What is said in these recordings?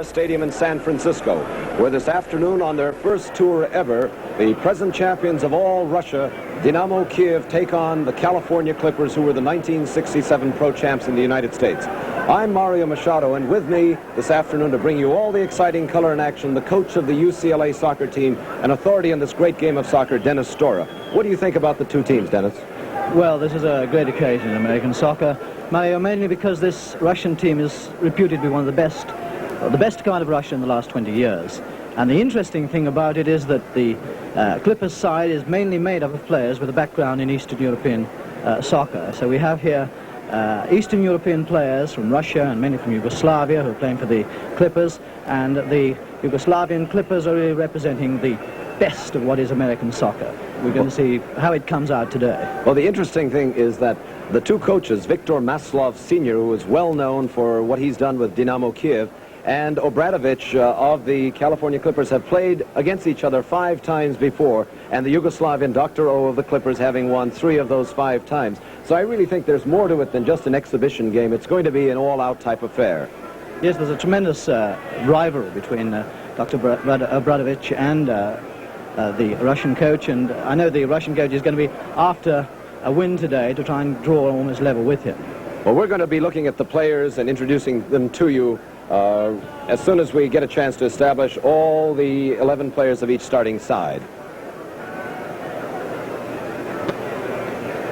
Stadium in San Francisco, where this afternoon on their first tour ever, the present champions of all Russia, Dynamo Kiev, take on the California Clippers, who were the 1967 pro champs in the United States. I'm Mario Machado, and with me this afternoon to bring you all the exciting color and action, the coach of the UCLA soccer team, an authority in this great game of soccer, Dennis Stora. What do you think about the two teams, Dennis? Well, this is a great occasion in American soccer, Mario, mainly because this Russian team is reputed to be one of the best kind of Russia in the last 20 years. And the interesting thing about it is that the Clippers side is mainly made up of players with a background in Eastern European soccer. So we have here Eastern European players from Russia and many from Yugoslavia who are playing for the Clippers, and the Yugoslavian Clippers are really representing the best of what is American soccer. We're going to see how it comes out today. Well, the interesting thing is that the two coaches, Viktor Maslov Sr., who is well known for what he's done with Dynamo Kiev, and Obradovic of the California Clippers, have played against each other 5 times before, and the Yugoslavian Dr. O of the Clippers having won 3 of those 5 times. So I really think there's more to it than just an exhibition game. It's going to be an all-out type affair. Yes, there's a tremendous rivalry between Dr. Obradovic and the Russian coach, and I know the Russian coach is going to be after a win today to try and draw almost level with him. Well, we're going to be looking at the players and introducing them to you as soon as we get a chance to establish all the 11 players of each starting side.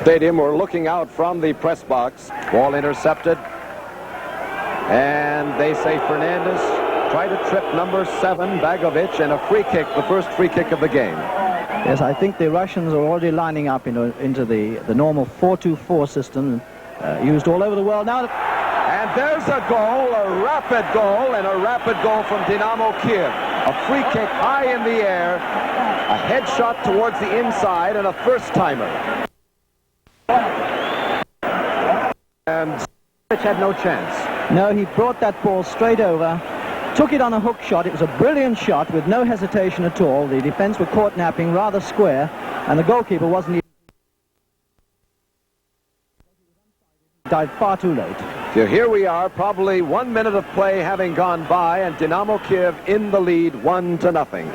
Stadium, we're looking out from the press box. Ball intercepted, and they say Fernandez tried to trip number 7, Bagovic, and a free kick, the first free kick of the game. Yes, I think the Russians are already lining up into the normal 4-2-4 system used all over the world now. And there's a goal, a rapid goal, and a rapid goal from Dynamo Kiev. A free kick high in the air, a head shot towards the inside, and a first-timer. And Mitic had no chance. No, he brought that ball straight over, took it on a hook shot. It was a brilliant shot with no hesitation at all. The defense were caught napping rather square, and the goalkeeper wasn't even... died far too late. So here we are, probably 1 minute of play having gone by, and Dynamo Kiev in the lead, 1-0.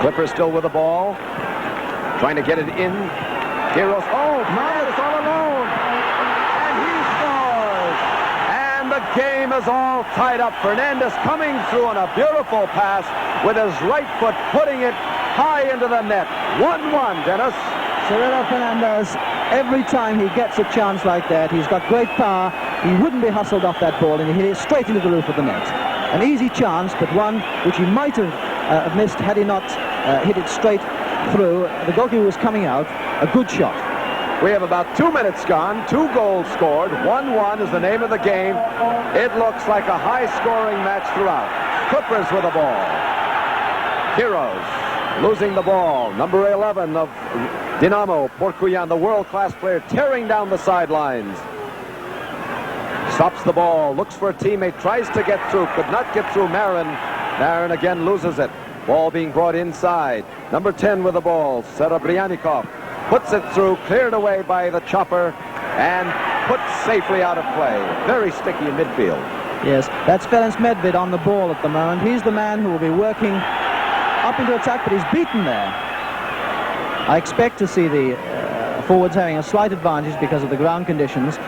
Clippers still with the ball, trying to get it in. Heroes, oh, Fernandez all alone, and he scores! And the game is all tied up. Fernandez coming through on a beautiful pass with his right foot, putting it high into the net. 1-1, Dennis. Cirilo Fernandez, every time he gets a chance like that, he's got great power. He wouldn't be hustled off that ball, and he hit it straight into the roof of the net. An easy chance, but one which he might have missed had he not hit it straight through. The goalkeeper was coming out. A good shot. We have about 2 minutes gone, 2 goals scored. 1-1 is the name of the game. It looks like a high-scoring match throughout. Clippers with the ball. Heroes losing the ball. Number 11 of Dynamo, Porcuyan, the world-class player, tearing down the sidelines. Stops the ball, looks for a teammate, tries to get through, could not get through Marin. Marin again loses it. Ball being brought inside. Number 10 with the ball, Serebryanikov, puts it through, cleared away by the chopper, and put safely out of play. Very sticky in midfield. Yes, that's Ferenc Medved on the ball at the moment. He's the man who will be working up into attack, but he's beaten there. I expect to see the forwards having a slight advantage because of the ground conditions.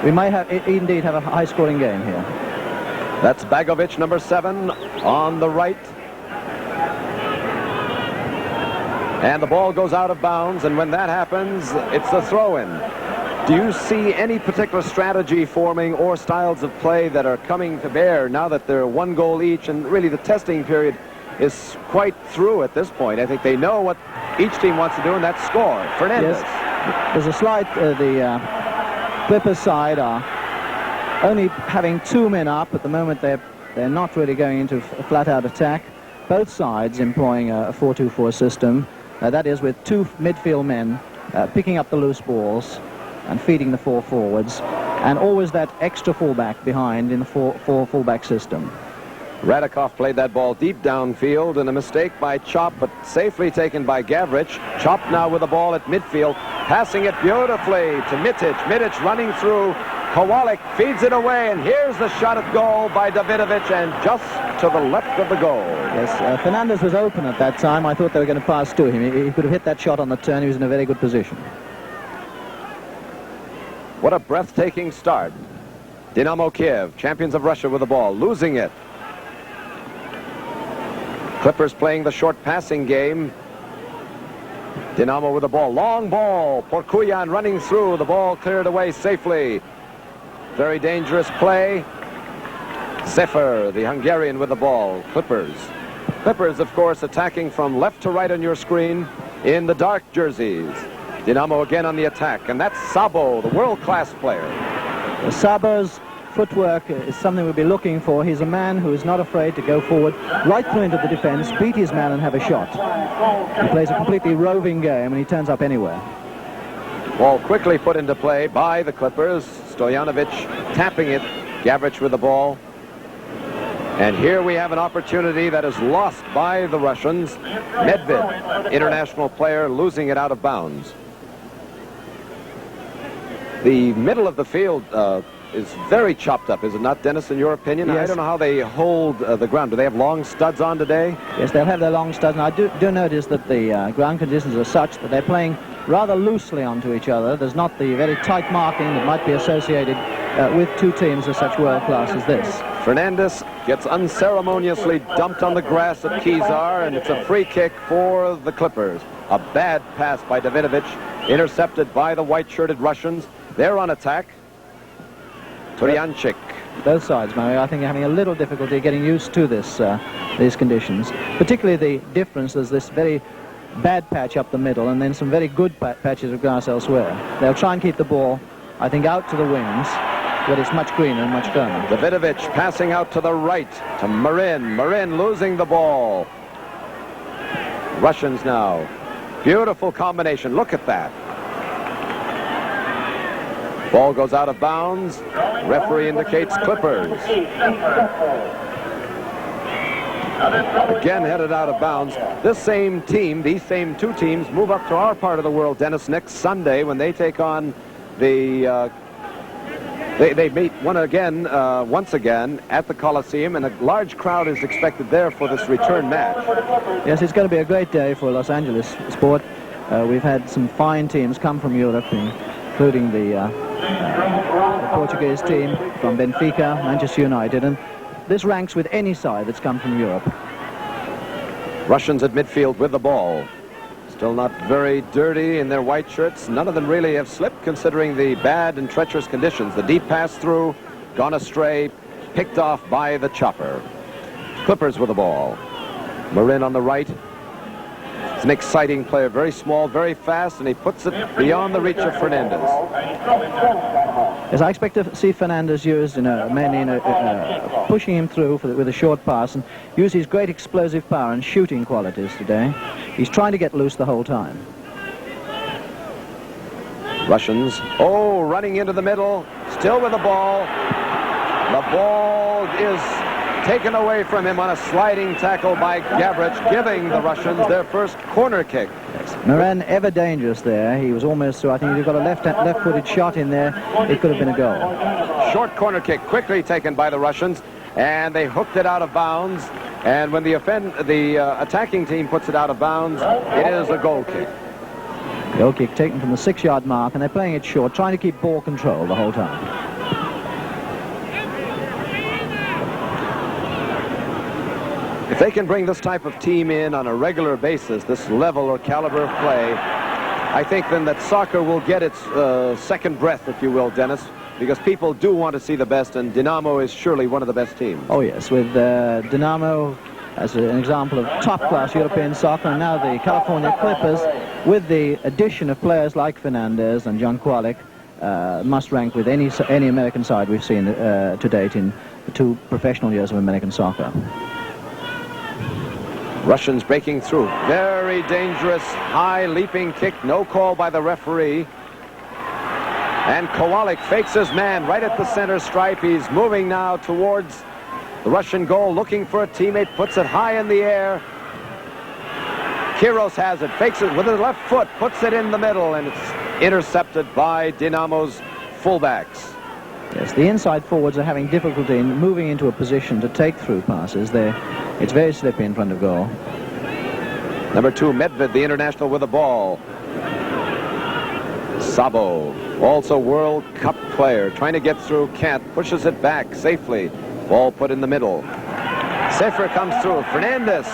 We may indeed have a high-scoring game here. That's Bagovic, number 7, on the right. And the ball goes out of bounds, and when that happens, it's a throw-in. Do you see any particular strategy forming or styles of play that are coming to bear now that they're 1 goal each, and really the testing period is quite through at this point? I think they know what each team wants to do, and that's score. Fernandez. Yes. There's a slight, the Clippers side are only having 2 men up. At the moment, they're not really going into a flat-out attack. Both sides employing a 4-2-4 system. That is with 2 midfield men picking up the loose balls and feeding the 4 forwards, and always that extra fullback behind in the 4 fullback system. Radikov played that ball deep downfield, and a mistake by Chop, but safely taken by Gavrich. Chop now with the ball at midfield. Passing it beautifully to Mitic. Mitic running through. Kowalik feeds it away, and here's the shot at goal by Davidovic, and just to the left of the goal. Yes, Fernandez was open at that time. I thought they were going to pass to him. He could have hit that shot on the turn. He was in a very good position. What a breathtaking start. Dynamo Kiev, champions of Russia with the ball, losing it. Clippers playing the short passing game. Dynamo with the ball. Long ball. Porcuyan running through. The ball cleared away safely. Very dangerous play. Zephyr, the Hungarian, with the ball. Clippers. Clippers, of course, attacking from left to right on your screen in the dark jerseys. Dynamo again on the attack. And that's Sabo, the world-class player. Sabo's footwork is something we'll be looking for. He's a man who is not afraid to go forward right through into the defense, beat his man and have a shot. He plays a completely roving game and he turns up anywhere. Ball quickly put into play by the Clippers. Stojanovic tapping it. Gavrich with the ball. And here we have an opportunity that is lost by the Russians. Medved, international player, losing it out of bounds. The middle of the field is very chopped up, is it not, Dennis, in your opinion? Yes. I don't know how they hold the ground. Do they have long studs on today? Yes, they'll have their long studs. And I do notice that the ground conditions are such that they're playing rather loosely onto each other. There's not the very tight marking that might be associated with two teams of such world class as this. Fernandez gets unceremoniously dumped on the grass at Kezar, and it's a free kick for the Clippers. A bad pass by Davidovic, intercepted by the white-shirted Russians. They're on attack. Turyanchik. Both sides, Mario, I think, are having a little difficulty getting used to this, these conditions. Particularly the difference, there's this very bad patch up the middle and then some very good patches of grass elsewhere. They'll try and keep the ball, I think, out to the wings, but it's much greener and much firmer. Davidovic passing out to the right to Marin. Marin losing the ball. Russians now. Beautiful combination. Look at that. Ball goes out of bounds. Referee indicates Clippers. Again headed out of bounds. This same team, these same two teams, move up to our part of the world, Dennis, next Sunday when they take on the... They meet once again at the Coliseum, and a large crowd is expected there for this return match. Yes, it's going to be a great day for Los Angeles sport. We've had some fine teams come from Europe, including the Portuguese team from Benfica, Manchester United, and this ranks with any side that's come from Europe. Russians at midfield with the ball. Still not very dirty in their white shirts. None of them really have slipped considering the bad and treacherous conditions. The deep pass through, gone astray, picked off by the chopper. Clippers with the ball. Marin on the right. He's an exciting player, very small, very fast, and he puts it beyond the reach of Fernandez. Yes, I expect to see Fernandez used mainly pushing him through with a short pass and use his great explosive power and shooting qualities today. He's trying to get loose the whole time. Russians, running into the middle, still with the ball. The ball is taken away from him on a sliding tackle by Gavrich, giving the Russians their first corner kick. Yes. Marin ever dangerous there. He was almost through. I think he got a left-footed shot in there. It could have been a goal. Short corner kick, quickly taken by the Russians, and they hooked it out of bounds. And when the attacking team puts it out of bounds, it is a goal kick. Goal kick taken from the 6-yard mark, and they're playing it short, trying to keep ball control the whole time. If they can bring this type of team in on a regular basis, this level or caliber of play, I think then that soccer will get its second breath, if you will, Dennis, because people do want to see the best, and Dynamo is surely one of the best teams. Oh, yes, with Dynamo as an example of top-class European soccer, and now the California Clippers, with the addition of players like Fernandez and John Kowalik, must rank with any American side we've seen to date in the 2 professional years of American soccer. Russians breaking through. Very dangerous, high leaping kick. No call by the referee. And Kowalik fakes his man right at the center stripe. He's moving now towards the Russian goal, looking for a teammate, puts it high in the air. Kiros has it, fakes it with his left foot, puts it in the middle, and it's intercepted by Dynamo's fullbacks. Yes, the inside forwards are having difficulty in moving into a position to take through passes. It's very slippy in front of goal. Number 2, Medved, the international, with the ball. Sabo, also World Cup player, trying to get through, can't, pushes it back safely. Ball put in the middle. Sefer comes through. Fernandez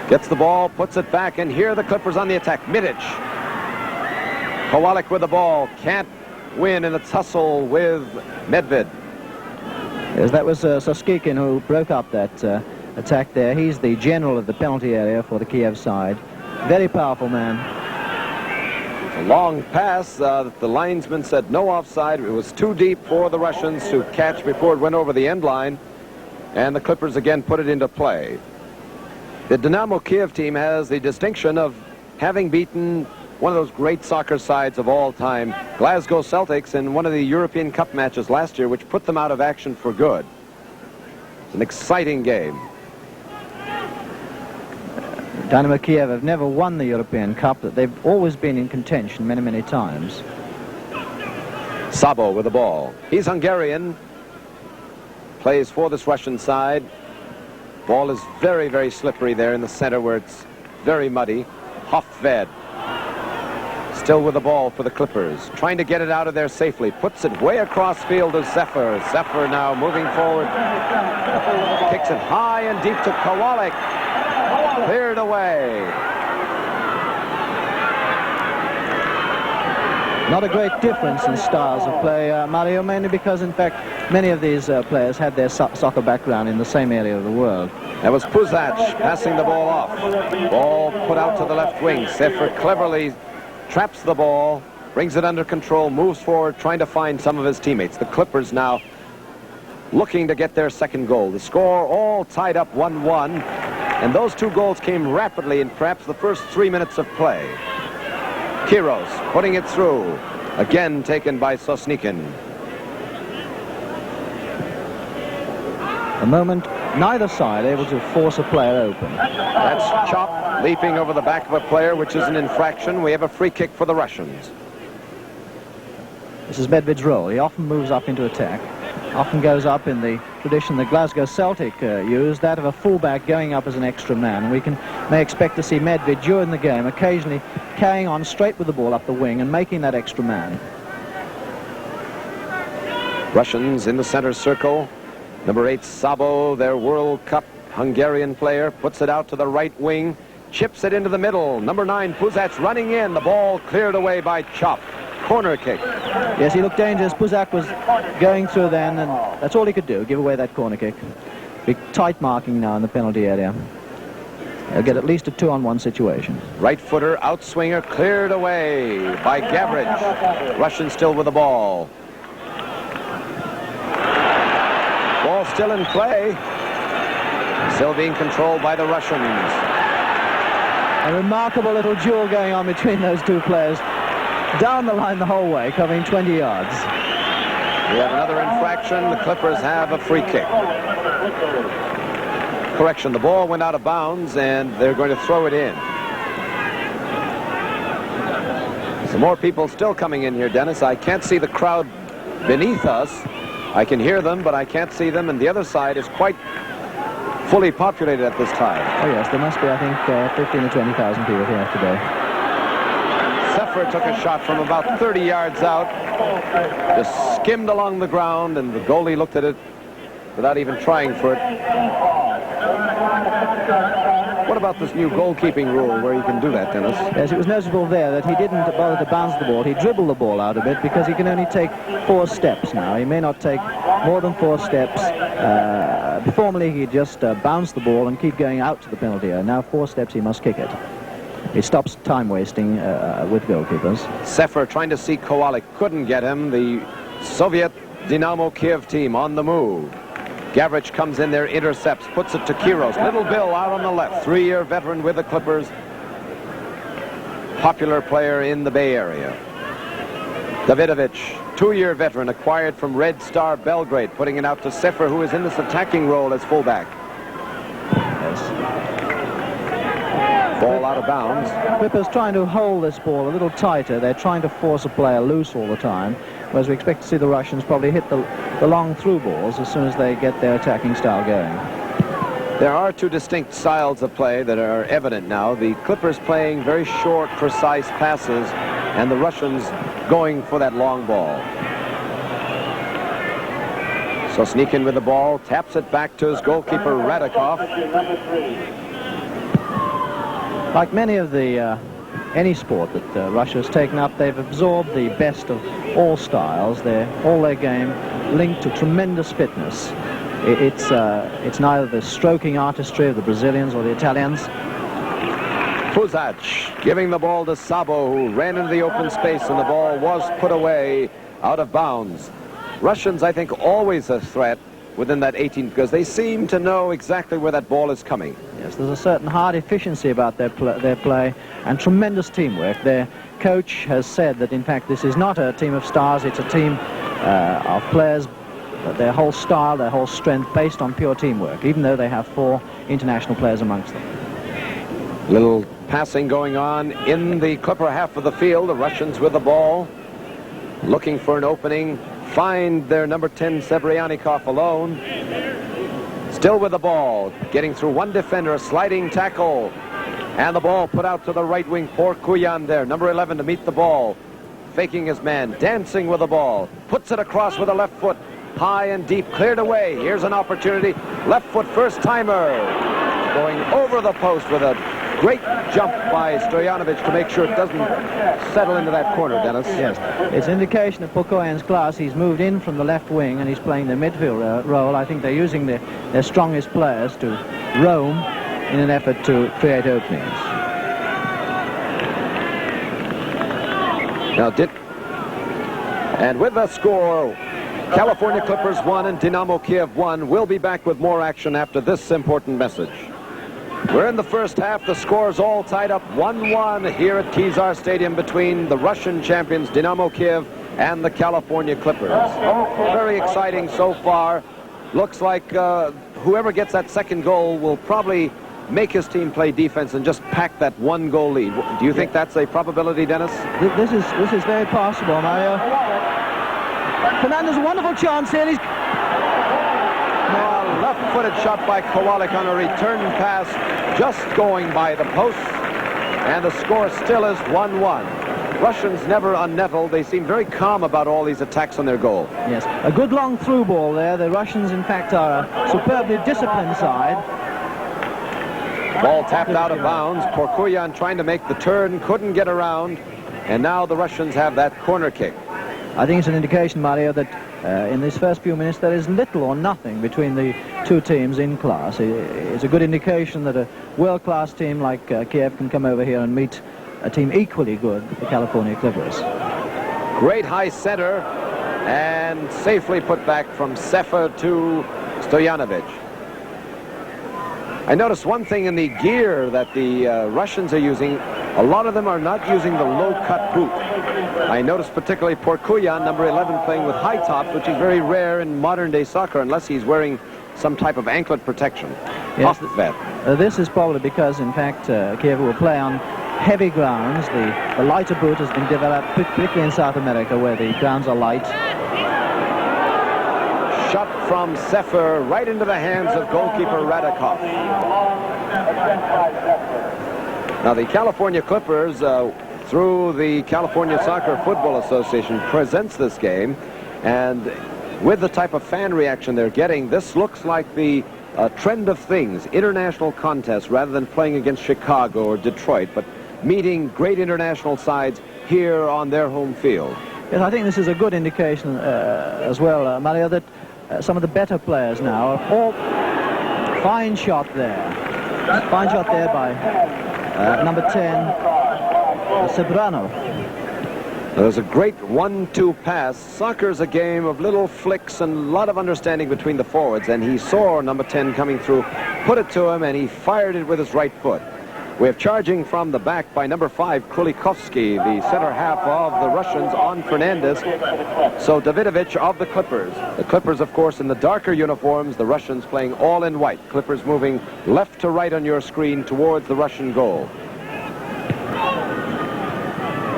gets the ball, puts it back, and here the Clippers on the attack. Mitic. Kowalik with the ball, can't win in a tussle with Medved. Yes, that was Soskikin who broke up that attack there. He's the general of the penalty area for the Kiev side. Very powerful man. A long pass that the linesman said no offside. It was too deep for the Russians to catch before it went over the end line. And the Clippers again put it into play. The Dynamo Kiev team has the distinction of having beaten one of those great soccer sides of all time, Glasgow Celtics, in one of the European Cup matches last year, which put them out of action for good. It's an exciting game. Dynamo Kiev have never won the European Cup, but they've always been in contention many, many times. Sabo with the ball. He's Hungarian. Plays for this Russian side. Ball is very, very slippery there in the center where it's very muddy. Hofved. Still with the ball for the Clippers. Trying to get it out of there safely. Puts it way across field to Sefer. Sefer now moving forward. Kicks it high and deep to Kowalik. Cleared away. Not a great difference in styles of play, Mario, mainly because, in fact, many of these players had their soccer background in the same area of the world. That was Puzac passing the ball off. Ball put out to the left wing. Sefer cleverly traps the ball, brings it under control, moves forward, trying to find some of his teammates. The Clippers now looking to get their second goal. The score all tied up 1-1, and those two goals came rapidly in perhaps the first 3 minutes of play. Kiros putting it through, again taken by Sosnikin. A moment, neither side able to force a player open. That's Chop leaping over the back of a player, which is an infraction. We have a free kick for the Russians. This is Medved's role. He often moves up into attack. Often goes up in the tradition the Glasgow Celtic used, that of a fullback going up as an extra man. And we may expect to see Medved during the game occasionally carrying on straight with the ball up the wing and making that extra man. Russians in the center circle. Number 8, Sabo, their World Cup Hungarian player, puts it out to the right wing, chips it into the middle. Number 9, Puzac running in. The ball cleared away by Chop. Corner kick. Yes, he looked dangerous. Puzac was going through then, and that's all he could do, give away that corner kick. Big tight marking now in the penalty area. He'll get at least a 2-on-1 situation. Right footer, outswinger, cleared away by Gavrich. Russians still with the ball. Ball still in play. Still being controlled by the Russians. A remarkable little duel going on between those two players. Down the line the whole way, covering 20 yards. We have another infraction. The Clippers have a free kick. Correction, the ball went out of bounds, and they're going to throw it in. Some more people still coming in here, Dennis. I can't see the crowd beneath us. I can hear them, but I can't see them, and the other side is quite fully populated at this time. Oh, yes, there must be, I think, 15 or 20,000 people here today. Sefer took a shot from about 30 yards out, just skimmed along the ground, and the goalie looked at it without even trying for it. What about this new goalkeeping rule where you can do that, Dennis? Yes, it was noticeable there that he didn't bother to bounce the ball. He dribbled the ball out a bit because he can only take 4 steps now. He may not take more than 4 steps. Formerly, he'd just bounce the ball and keep going out to the penalty area. Now 4 steps, he must kick it. It stops time wasting with goalkeepers. Sefer trying to see Kowalik, couldn't get him. The Soviet Dynamo Kiev team on the move. Gavrich comes in there, intercepts, puts it to Kiros. Little Bill out on the left, 3-year veteran with the Clippers. Popular player in the Bay Area. Davidovic, 2-year veteran, acquired from Red Star Belgrade, putting it out to Sefer, who is in this attacking role as fullback. Yes. Ball out of bounds. Clippers trying to hold this ball a little tighter. They're trying to force a player loose all the time, whereas we expect to see the Russians probably hit the long through balls as soon as they get their attacking style going. There are two distinct styles of play that are evident now. The Clippers playing very short, precise passes, and the Russians going for that long ball. So sneak in with the ball, taps it back to his goalkeeper, Radikov. Like many of the any sport that Russia's taken up, they've absorbed the best of all styles. All their game linked to tremendous fitness. It's neither the stroking artistry of the Brazilians or the Italians. Puzac giving the ball to Sabo, who ran into the open space, and the ball was put away out of bounds. Russians, I think, always a threat within that 18 because they seem to know exactly where that ball is coming. Yes, there's a certain hard efficiency about their play and tremendous teamwork. Their coach has said that, in fact, this is not a team of stars, it's a team of players, their whole style, their whole strength based on pure teamwork, even though they have 4 international players amongst them. Little passing going on in the Clipper half of the field. The Russians with the ball, looking for an opening, find their number 10 Sebryanikov alone. Still with the ball, getting through one defender, a sliding tackle, and the ball put out to the right wing. Porkuyan there, number 11 to meet the ball, faking his man, dancing with the ball, puts it across with a left foot, high and deep, cleared away. Here's an opportunity, left foot first timer, going over the post with a great jump by Stojanovic to make sure it doesn't settle into that corner, Dennis. Yes, it's an indication of Pokoyan's class. He's moved in from the left wing and he's playing the midfield role. I think they're using their strongest players to roam in an effort to create openings. And with the score, California Clippers 1 and Dynamo Kiev 1. We'll be back with more action after this important message. We're in the first half. The score's all tied up 1-1 here at Kezar Stadium between the Russian champions Dynamo Kiev and the California Clippers. Very exciting so far. Looks like whoever gets that second goal will probably make his team play defense and just pack that 1-goal lead. Do you think that's a probability, Dennis? This is very possible, Mario. Fernandez, a wonderful chance here. He's left-footed shot by Kowalik on a return pass, just going by the post, and the score still is 1-1. Russians never unnettled. They seem very calm about all these attacks on their goal. Yes, a good long through ball there. The Russians, in fact, are a superbly disciplined side. Ball tapped out of bounds. Porkuyan trying to make the turn, couldn't get around, and now the Russians have that corner kick. I think it's an indication, Mario, that in these first few minutes there is little or nothing between the two teams in class. It's a good indication that a world-class team like Kiev can come over here and meet a team equally good, the California Clippers. Great high center and safely put back from Sefer to Stojanovic. I noticed one thing in the gear that the Russians are using. A lot of them are not using the low-cut boot. I noticed particularly Porkuyan, number 11, playing with high tops, which is very rare in modern-day soccer, unless he's wearing some type of anklet protection. Yes, this is probably because, in fact, Kiev will play on heavy grounds. The lighter boot has been developed, particularly in South America, where the grounds are light. Shot from Sefer right into the hands of goalkeeper Radikov. Now the California Clippers, through the California Soccer Football Association, presents this game, and with the type of fan reaction they're getting, this looks like the trend of things. International contests rather than playing against Chicago or Detroit, but meeting great international sides here on their home field. Yes, I think this is a good indication as well, Mario, that some of the better players now are all... Fine shot there. Fine shot there by number 10, Sebrano. There's a great 1-2 pass. Soccer's a game of little flicks and a lot of understanding between the forwards, and he saw number 10 coming through, put it to him, and he fired it with his right foot. We have charging from the back by number 5, Krulikovsky, the center half of the Russians, on Fernandez. So Davidovich of the Clippers. The Clippers, of course, in the darker uniforms, the Russians playing all in white. Clippers moving left to right on your screen towards the Russian goal.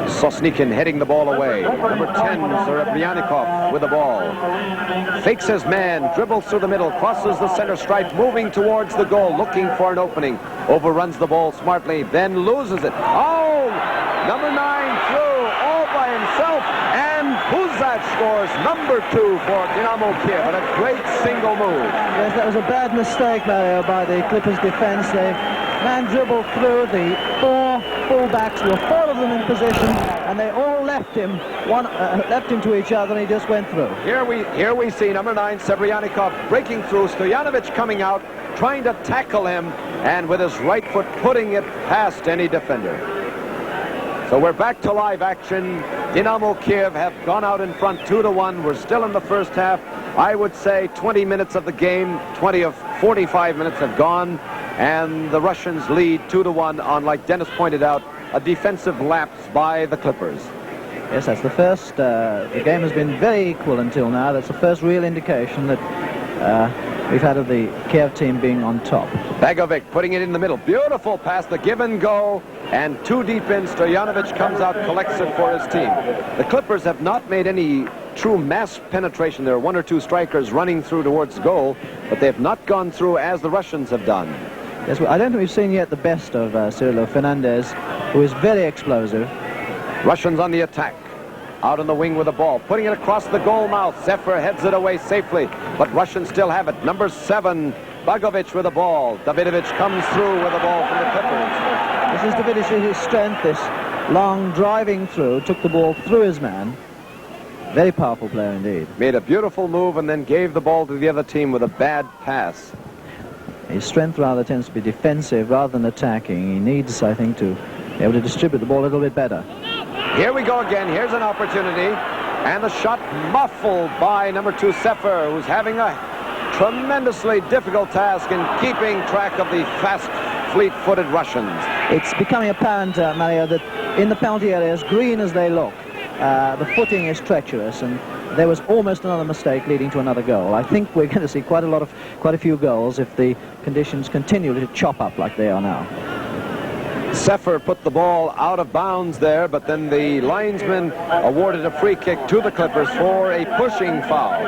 Sosnikin heading the ball away. Number 10, Serebrennikov with the ball. Fakes his man, dribbles through the middle, crosses the center stripe, moving towards the goal, looking for an opening. Overruns the ball smartly, then loses it. Oh! Number 9 through, all by himself, and Puzak scores number 2 for Dynamo Kiev, and a great single move. Yes, that was a bad mistake, Mario, by the Clippers defense. The man dribbled through, the four fullbacks, were 4 of them in position, and they all left him to each other, and he just went through. Here we see number 9, Serebrennikov, breaking through, Stojanovic coming out, trying to tackle him, and with his right foot putting it past any defender. So we're back to live action. Dynamo Kiev have gone out in front 2-1. We're still in the first half. I would say 20 minutes of the game, 20 of 45 minutes have gone, and the Russians lead 2-1 on, like Dennis pointed out, a defensive lapse by the Clippers. Yes, that's the first. The game has been very equal until now. That's the first real indication that we've had of the Kiev team being on top. Bagovic putting it in the middle. Beautiful pass, the give and go, and 2 deep in. Stojanovic comes out, collects it for his team. The Clippers have not made any true mass penetration. There are 1 or 2 strikers running through towards goal, but they have not gone through as the Russians have done. Yes, well, I don't think we've seen yet the best of Cirilo. Fernandez, who is very explosive. Russians on the attack. Out on the wing with the ball, putting it across the goal mouth. Zephyr heads it away safely, but Russians still have it. Number 7, Bagovic with the ball. Davidovich comes through with the ball from the Clippers. This is Davidovich's strength, this long driving through, took the ball through his man. Very powerful player indeed. Made a beautiful move and then gave the ball to the other team with a bad pass. His strength rather tends to be defensive rather than attacking. He needs, I think, to be able to distribute the ball a little bit better. Here we go again. Here's an opportunity. And the shot muffled by number 2, Zephyr, who's having a tremendously difficult task in keeping track of the fast, fleet-footed Russians. It's becoming apparent, Mario, that in the penalty areas, green as they look, the footing is treacherous, and there was almost another mistake leading to another goal. I think we're going to see quite a few goals if the conditions continue to chop up like they are now. Zephyr put the ball out of bounds there, but then the linesman awarded a free kick to the Clippers for a pushing foul.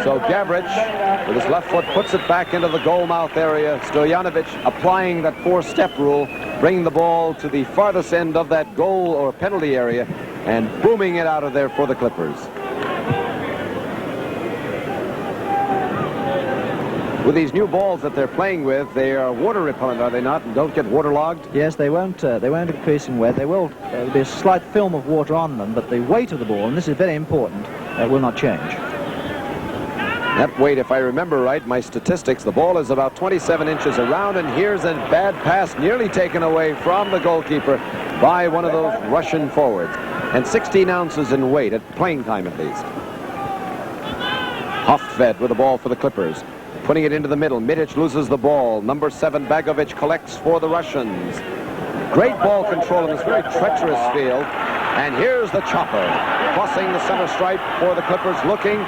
So Gavrich, with his left foot, puts it back into the goal mouth area. Stojanovic applying that 4-step rule, bringing the ball to the farthest end of that goal or penalty area and booming it out of there for the Clippers. With these new balls that they're playing with, they are water repellent, are they not? And don't get waterlogged? Yes, they won't increase in weight. They will. There'll be a slight film of water on them, but the weight of the ball, and this is very important, will not change. That weight, if I remember right, my statistics, the ball is about 27 inches around, and here's a bad pass nearly taken away from the goalkeeper by one of those Russian forwards. And 16 ounces in weight, at playing time at least. Hofved with the ball for the Clippers. Putting it into the middle. Mitic loses the ball. Number 7, Bagovic, collects for the Russians. Great ball control in this very treacherous field. And here's the chopper. Crossing the center stripe for the Clippers, looking,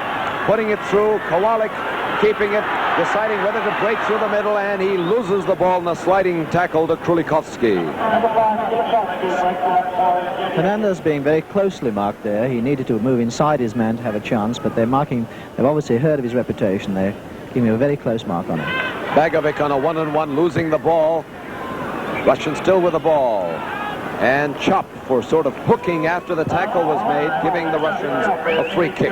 putting it through. Kowalik keeping it, deciding whether to break through the middle, and he loses the ball in a sliding tackle to Krulikovsky. Fernandez being very closely marked there. He needed to move inside his man to have a chance, but they've obviously heard of his reputation. They're giving a very close mark on him. Bagovic on a 1-on-1, losing the ball. Russian still with the ball. And Chop for sort of hooking after the tackle was made, giving the Russians a free kick.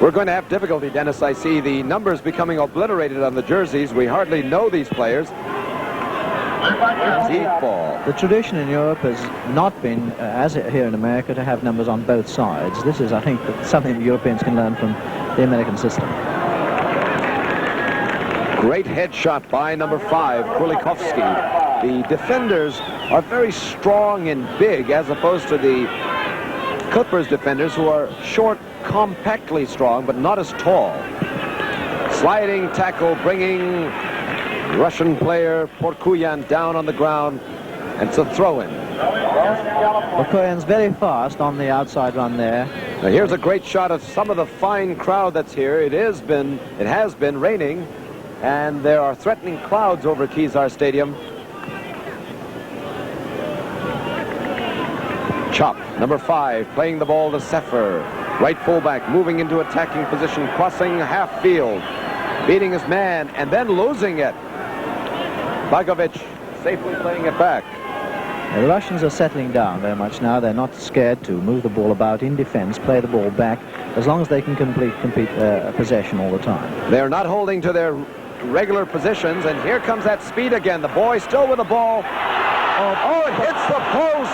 We're going to have difficulty, Dennis. I see the numbers becoming obliterated on the jerseys. We hardly know these players. Deep ball. The tradition in Europe has not been, as here in America, to have numbers on both sides. This is, I think, something the Europeans can learn from the American system. Great headshot by number 5, Krulikovsky. The defenders are very strong and big, as opposed to the Clippers defenders, who are short, compactly strong, but not as tall. Sliding tackle, bringing Russian player Porkuyan down on the ground, and it's a throw-in. Porkuyan's very fast on the outside run there. Now here's a great shot of some of the fine crowd that's here. It has been raining, and there are threatening clouds over Kezar Stadium. Chop, number 5, playing the ball to Sefer. Right fullback, moving into attacking position, crossing half field, beating his man, and then losing it. Bagovic safely playing it back. The Russians are settling down very much now. They're not scared to move the ball about in defense, play the ball back, as long as they can compete possession all the time. They're not holding to their regular positions, and here comes that speed again. The boy still with the ball. Oh, it hits the post.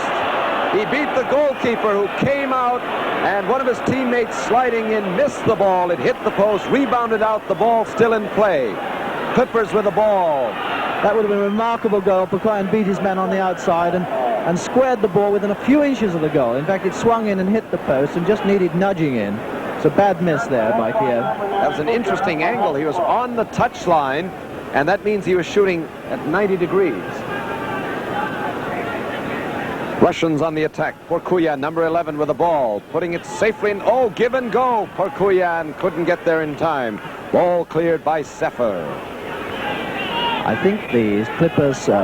He beat the goalkeeper, who came out, and one of his teammates sliding in missed the ball. It hit the post, rebounded out, the ball still in play. Clippers with the ball. That would have been a remarkable goal. Porkuyan beat his man on the outside and squared the ball within a few inches of the goal. In fact, it swung in and hit the post and just needed nudging in. It's a bad miss there by Kiev. That was an interesting angle. He was on the touchline, and that means he was shooting at 90 degrees. Russians on the attack. Porkuyan, number 11, with the ball, putting it safely in. Oh, give and go. Porkuyan couldn't get there in time. Ball cleared by Sefer. I think the Clippers' 4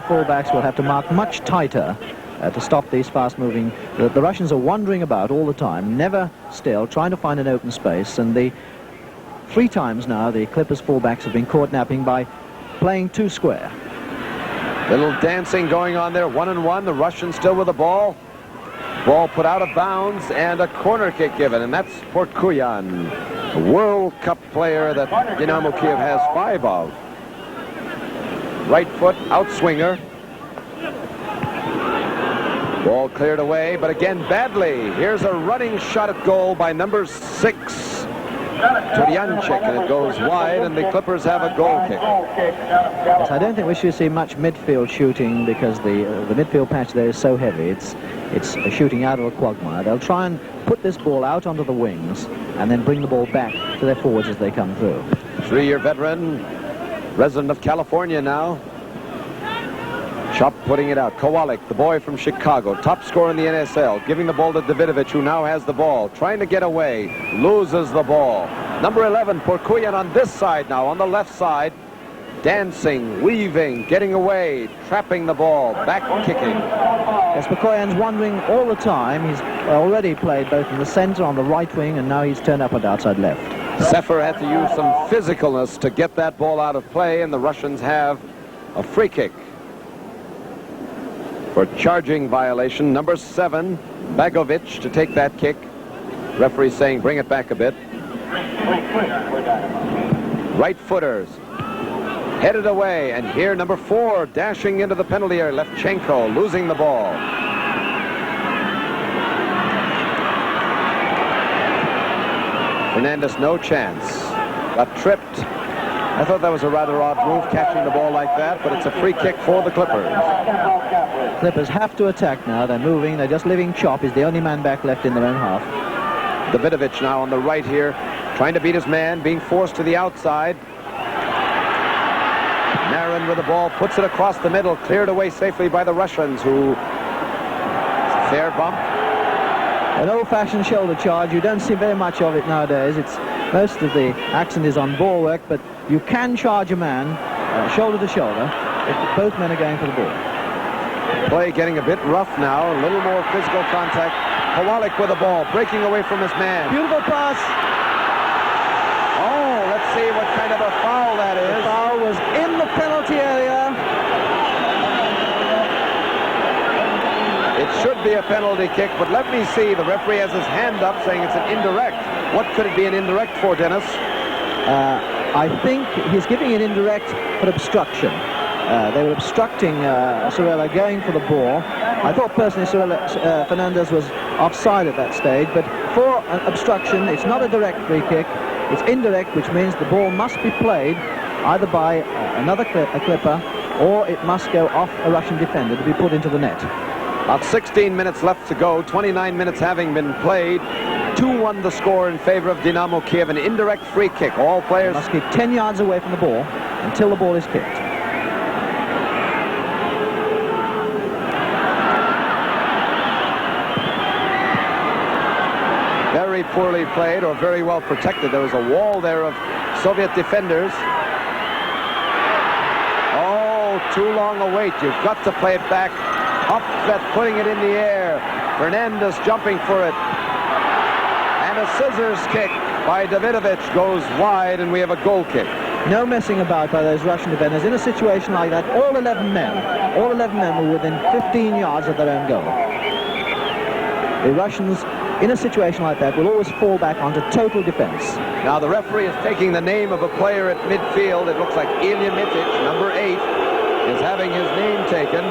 fullbacks will have to mark much tighter to stop these fast-moving. The Russians are wandering about all the time, never still, trying to find an open space. And 3 times now the Clippers' fullbacks have been caught napping by playing too square. Little dancing going on there, 1-on-1. The Russians still with the ball. Ball put out of bounds, and a corner kick given, and that's Porkuyan, a World Cup player that Dynamo Kiev has 5 of. Right foot, outswinger. Ball cleared away, but again badly. Here's a running shot at goal by number 6. Turyanchik, and it goes wide, and the Clippers have a goal kick. Yes, I don't think we should see much midfield shooting because the midfield patch there is so heavy. It's shooting out of a quagmire. They'll try and put this ball out onto the wings and then bring the ball back to their forwards as they come through. 3-year veteran, resident of California now. Chop putting it out. Kowalik, the boy from Chicago, top scorer in the NASL, giving the ball to Davidovic, who now has the ball, trying to get away, loses the ball. Number 11, Porkuyan on this side now, on the left side, dancing, weaving, getting away, trapping the ball, back kicking. Yes, Porkuyan's wandering all the time. He's already played both in the center, on the right wing, and now he's turned up on the outside left. Sefer had to use some physicalness to get that ball out of play, and the Russians have a free kick for charging violation. Number 7, Bagovic, to take that kick. Referee saying bring it back a bit. Right footers headed away, and here number 4 dashing into the penalty area. Levchenko losing the ball. Fernandez, no chance. Got tripped. I thought that was a rather odd move, catching the ball like that, but it's a free kick for the Clippers. Clippers have to attack now. They're moving. They're just leaving Chop. He's the only man back left in their own half. Davidovic now on the right here, trying to beat his man, being forced to the outside. Marin with the ball, puts it across the middle, cleared away safely by the Russians, who... Fair bump. An old-fashioned shoulder charge. You don't see very much of it nowadays. Most of the accent is on ball work, but you can charge a man shoulder to shoulder if both men are going for the ball. Play getting a bit rough now, a little more physical contact. Kowalik with the ball, breaking away from his man. Beautiful pass. Oh, let's see what kind of a foul that is. The foul was in the penalty area. It should be a penalty kick, but let me see. The referee has his hand up saying it's an indirect. What could it be an indirect for, Dennis? I think he's giving it indirect for obstruction. They were obstructing Cirilo going for the ball. I thought personally Fernandez was offside at that stage, but for an obstruction, it's not a direct free kick. It's indirect, which means the ball must be played either by another Clipper, or it must go off a Russian defender to be put into the net. About 16 minutes left to go, 29 minutes having been played. 2-1 the score in favor of Dynamo Kiev, an indirect free kick. All players must keep 10 yards away from the ball. until the ball is kicked. Very poorly played, or very well protected. There was a wall there of Soviet defenders. Oh, too long a wait. You've got to play it back. Hofvet putting it in the air. Fernandez jumping for it. And a scissors kick by Davidovich goes wide, and we have a goal kick. No messing about by those Russian defenders. In a situation like that, all 11 men were within 15 yards of their own goal. The Russians, in a situation like that, will always fall back onto total defense. Now the referee is taking the name of a player at midfield. It looks like Ilija Mitic, number 8, is having his name taken.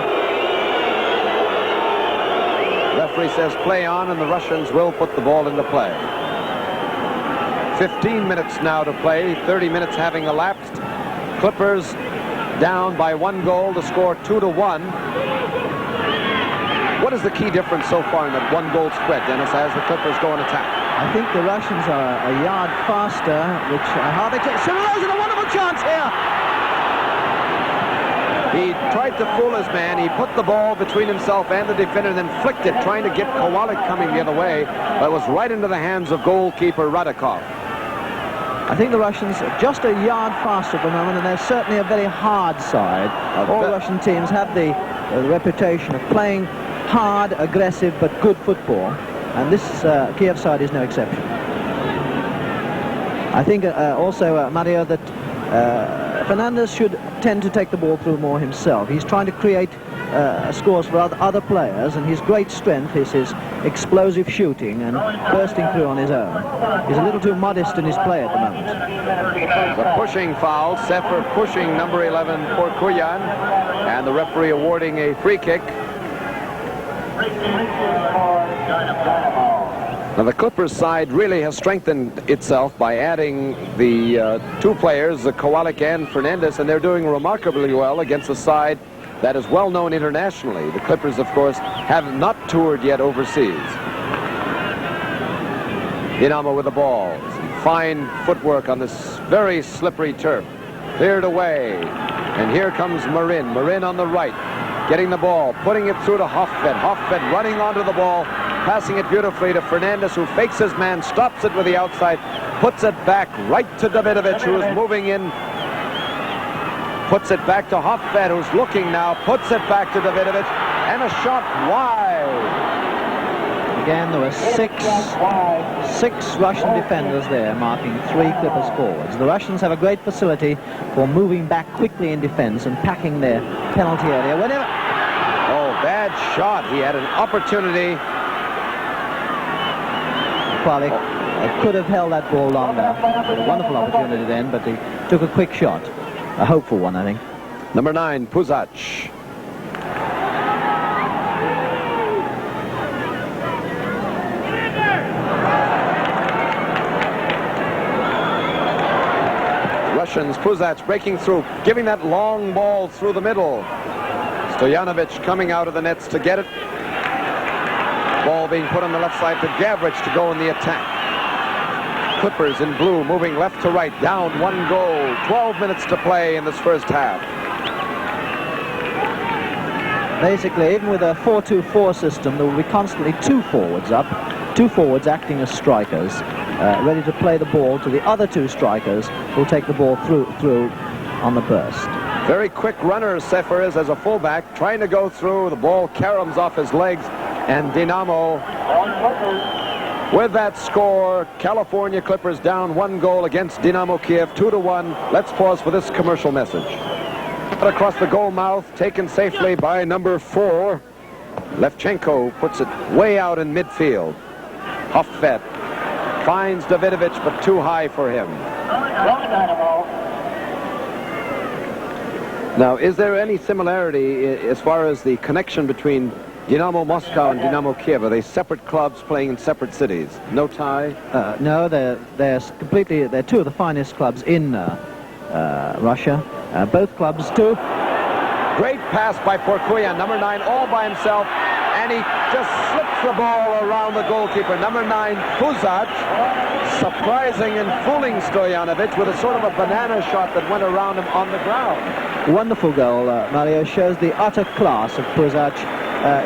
Referee says play on, and the Russians will put the ball into play. 15 minutes now to play, 30 minutes having elapsed. Clippers down by 1 goal to score 2-1. What is the key difference so far in that 1 goal spread, Dennis, as the Clippers go on attack? I think the Russians are a yard faster, which how they take. Cirilo's in a wonderful chance here. He tried to fool his man. He put the ball between himself and the defender and then flicked it, trying to get Kowalik coming the other way. But it was right into the hands of goalkeeper Radikov. I think the Russians are just a yard faster at the moment, and they're certainly a very hard side. All Russian teams have the reputation of playing hard, aggressive, but good football. And this Kiev side is no exception. I think also, Mario, that Fernandez should tend to take the ball through more himself. He's trying to create scores for other players, and his great strength is his explosive shooting and bursting through on his own. He's a little too modest in his play at the moment. The pushing foul, Sefer pushing number 11, Porkuyan, and the referee awarding a free kick. Now the Clippers side really has strengthened itself by adding the 2 players, Kowalik and Fernandez, and they're doing remarkably well against a side that is well known internationally. The Clippers, of course, have not toured yet overseas. Dynamo with the ball. Some fine footwork on this very slippery turf. Cleared away. And here comes Marin. Marin on the right. Getting the ball, putting it through to Hofvet. Hofvet running onto the ball, passing it beautifully to Fernandez, who fakes his man, stops it with the outside, puts it back right to Davidovich, who is moving in, puts it back to Hofvet, who's looking now, puts it back to Davidovich, and a shot wide. Again, there were six Russian defenders there, marking 3 Clippers forwards. The Russians have a great facility for moving back quickly in defense and packing their penalty area. Whenever... Oh, bad shot. He had an opportunity. Kowalik could have held that ball longer. A wonderful opportunity then, but he took a quick shot. A hopeful one, I think. Number 9, Puzac. Russians, Puzac breaking through, giving that long ball through the middle. Stojanovic coming out of the nets to get it. Ball being put on the left side to Gavrich to go in the attack. Clippers in blue moving left to right, down 1 goal. 12 minutes to play in this first half. Basically, even with a 4-2-4 system, there will be constantly 2 forwards up, 2 forwards acting as strikers, ready to play the ball to the other 2 strikers who will take the ball through on the burst. Very quick runner Sefer is as a fullback, trying to go through. The ball caroms off his legs, and Dynamo with that score. California Clippers down 1 goal against Dynamo Kiev, 2-1. Let's pause for this commercial message. Across the goal mouth, taken safely by number 4. Levchenko puts it way out in midfield. Hofvet finds Davidovich, but too high for him. Now, is there any similarity as far as the connection between Dynamo Moscow and Dynamo Kiev? Are they separate clubs playing in separate cities? No tie? No, they're 2 of the finest clubs in Russia. Both clubs too. Great pass by Porkuyan, number 9, all by himself, and he just slips the ball around the goalkeeper. Number 9, Puzac, surprising and fooling Stojanovic with a sort of a banana shot that went around him on the ground. Wonderful goal, Mario. Shows the utter class of Puzac.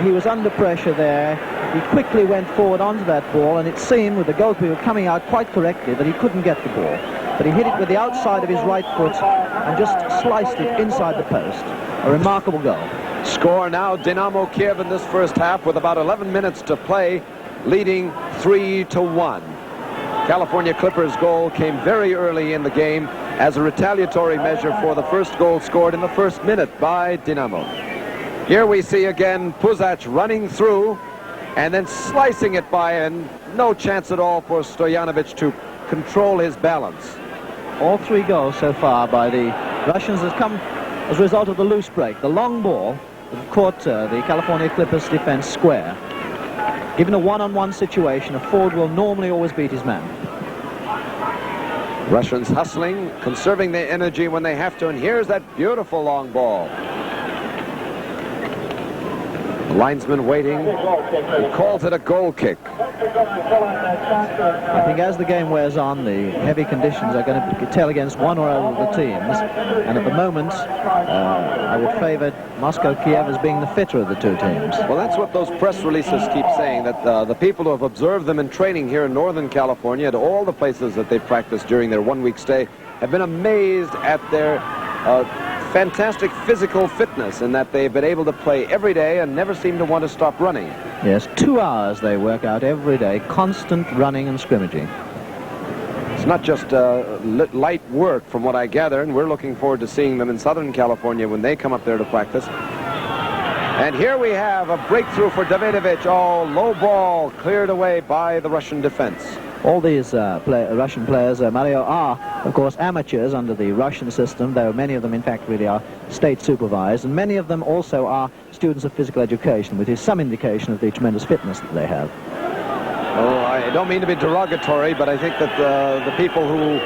He was under pressure there. He quickly went forward onto that ball, and it seemed, with the goalkeeper coming out quite correctly, that he couldn't get the ball. But he hit it with the outside of his right foot and just sliced it inside the post. A remarkable goal. Score now, Dynamo Kiev in this first half with about 11 minutes to play, leading 3-1. California Clippers' goal came very early in the game as a retaliatory measure for the first goal scored in the first minute by Dynamo. Here we see again Puzac running through and then slicing it by, and no chance at all for Stojanovic to control his balance. All three goals so far by the Russians has come as a result of the loose break. The long ball that caught the California Clippers defense square. Given a one-on-one situation, a forward will normally always beat his man. Russians hustling, conserving their energy when they have to, and here's that beautiful long ball. The linesman waiting. He calls it a goal kick. I think as the game wears on, the heavy conditions are going to tell against one or other of the teams. And at the moment, I would favor Moscow Kiev as being the fitter of the two teams. Well, that's what those press releases keep saying, that the people who have observed them in training here in Northern California at all the places that they practiced during their one-week stay have been amazed at their fantastic physical fitness, and that they've been able to play every day and never seem to want to stop running. Yes, 2 hours they work out every day, constant running and scrimmaging. It's not just light work, from what I gather, and we're looking forward to seeing them in Southern California when they come up there to practice. And here we have a breakthrough for Davidovich. Oh, low ball cleared away by the Russian defense. All these Russian players, Mario, are, of course, amateurs under the Russian system, though many of them, in fact, really are state supervised, and many of them also are students of physical education, which is some indication of the tremendous fitness that they have. Oh, I don't mean to be derogatory, but I think that the people who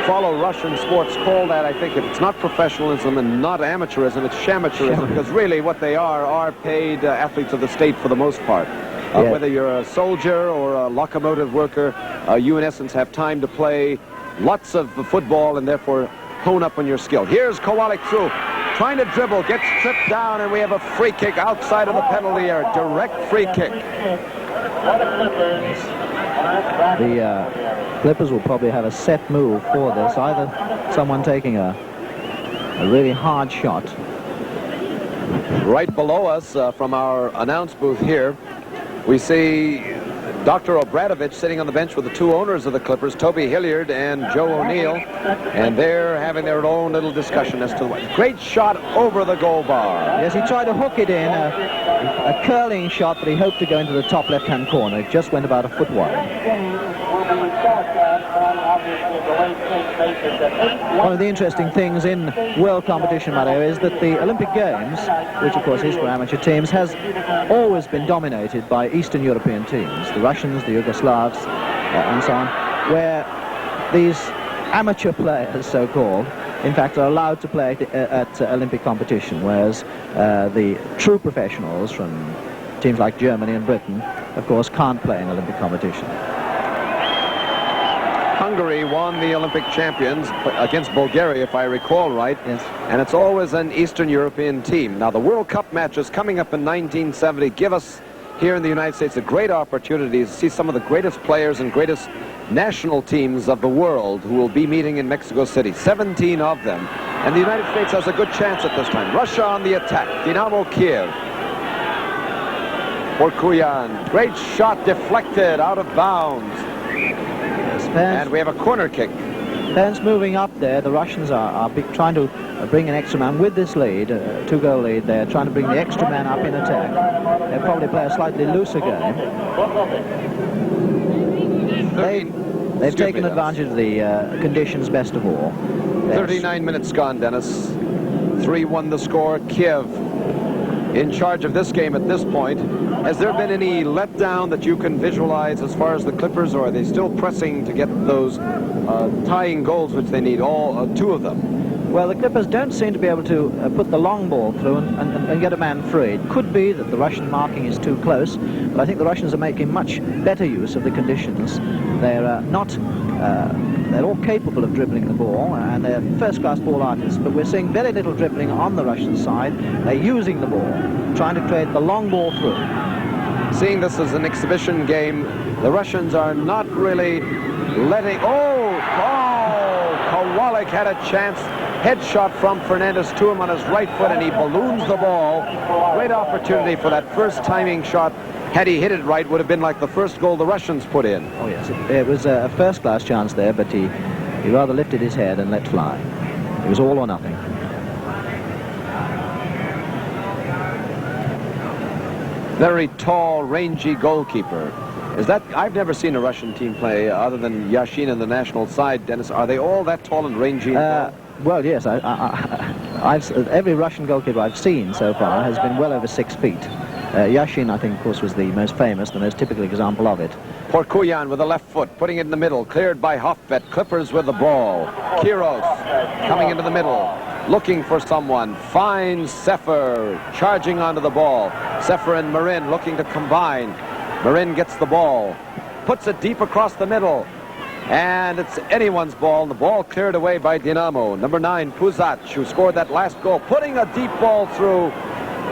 follow Russian sports call that, I think, if it's not professionalism and not amateurism, it's shamateurism, because really what they are paid athletes of the state for the most part. Yeah. Whether you're a soldier or a locomotive worker, you in essence have time to play lots of football and therefore hone up on your skill. Here's Kowalik through, trying to dribble, gets tripped down, and we have a free kick outside of the penalty area. Direct free kick. The Clippers will probably have a set move for this, either someone taking a really hard shot. Right below us from our announce booth here, we see Dr. Obradovich sitting on the bench with the two owners of the Clippers, Toby Hilliard and Joe O'Neill, and they're having their own little discussion as to what. Great shot over the goal bar. Yes, he tried to hook it in, a curling shot, but he hoped to go into the top left-hand corner. It just went about a foot wide. One of the interesting things in world competition, Mario, is that the Olympic Games, which of course is for amateur teams, has always been dominated by Eastern European teams, the Russians, the Yugoslavs, and so on, where these amateur players, so-called, in fact, are allowed to play at Olympic competition, whereas the true professionals from teams like Germany and Britain, of course, can't play in Olympic competition. Hungary won the Olympic champions against Bulgaria, if I recall right. Yes. And it's always an Eastern European team. Now, the World Cup matches coming up in 1970 give us here in the United States a great opportunity to see some of the greatest players and greatest national teams of the world who will be meeting in Mexico City, 17 of them. And the United States has a good chance at this time. Russia on the attack, Dynamo Kiev. Orkuyan, great shot deflected out of bounds. And we have a corner kick. Fans moving up there. The Russians are trying to bring an extra man with this lead, two-goal lead. They're trying to bring the extra man up in attack. They'll probably play a slightly looser game. They've taken advantage of the conditions best of all. 39 minutes gone, Dennis. 3-1 the score. Kiev in charge of this game at this point. Has there been any letdown that you can visualize as far as the Clippers, or are they still pressing to get those tying goals which they need, all two of them? Well, the Clippers don't seem to be able to put the long ball through and get a man free. It could be that the Russian marking is too close, but I think the Russians are making much better use of the conditions. They're they're all capable of dribbling the ball, and they're first-class ball artists, but we're seeing very little dribbling on the Russian side. They're using the ball, trying to create the long ball through. Seeing this as an exhibition game, the Russians are not really letting... Kowalik had a chance. Headshot from Fernandez to him on his right foot, and he balloons the ball. Great opportunity for that first timing shot. Had he hit it right, would have been like the first goal the Russians put in. Oh, yes. It was a first-class chance there, but he rather lifted his head and let fly. It was all or nothing. Very tall, rangy goalkeeper. Is that... I've never seen a Russian team play other than Yashin in the national side. Dennis, are they all that tall and rangy? Well, yes. Every Russian goalkeeper I've seen so far has been well over 6 feet. Yashin, I think, of course, was the most famous, the most typical example of it. Porkuyan with the left foot, putting it in the middle, cleared by Hoffvet. Clippers with the ball. Kiros coming into the middle, looking for someone. Finds Sefer, charging onto the ball. Sefer and Marin looking to combine. Marin gets the ball, puts it deep across the middle, and it's anyone's ball. The ball cleared away by Dynamo. Number 9, Puzac, who scored that last goal, putting a deep ball through,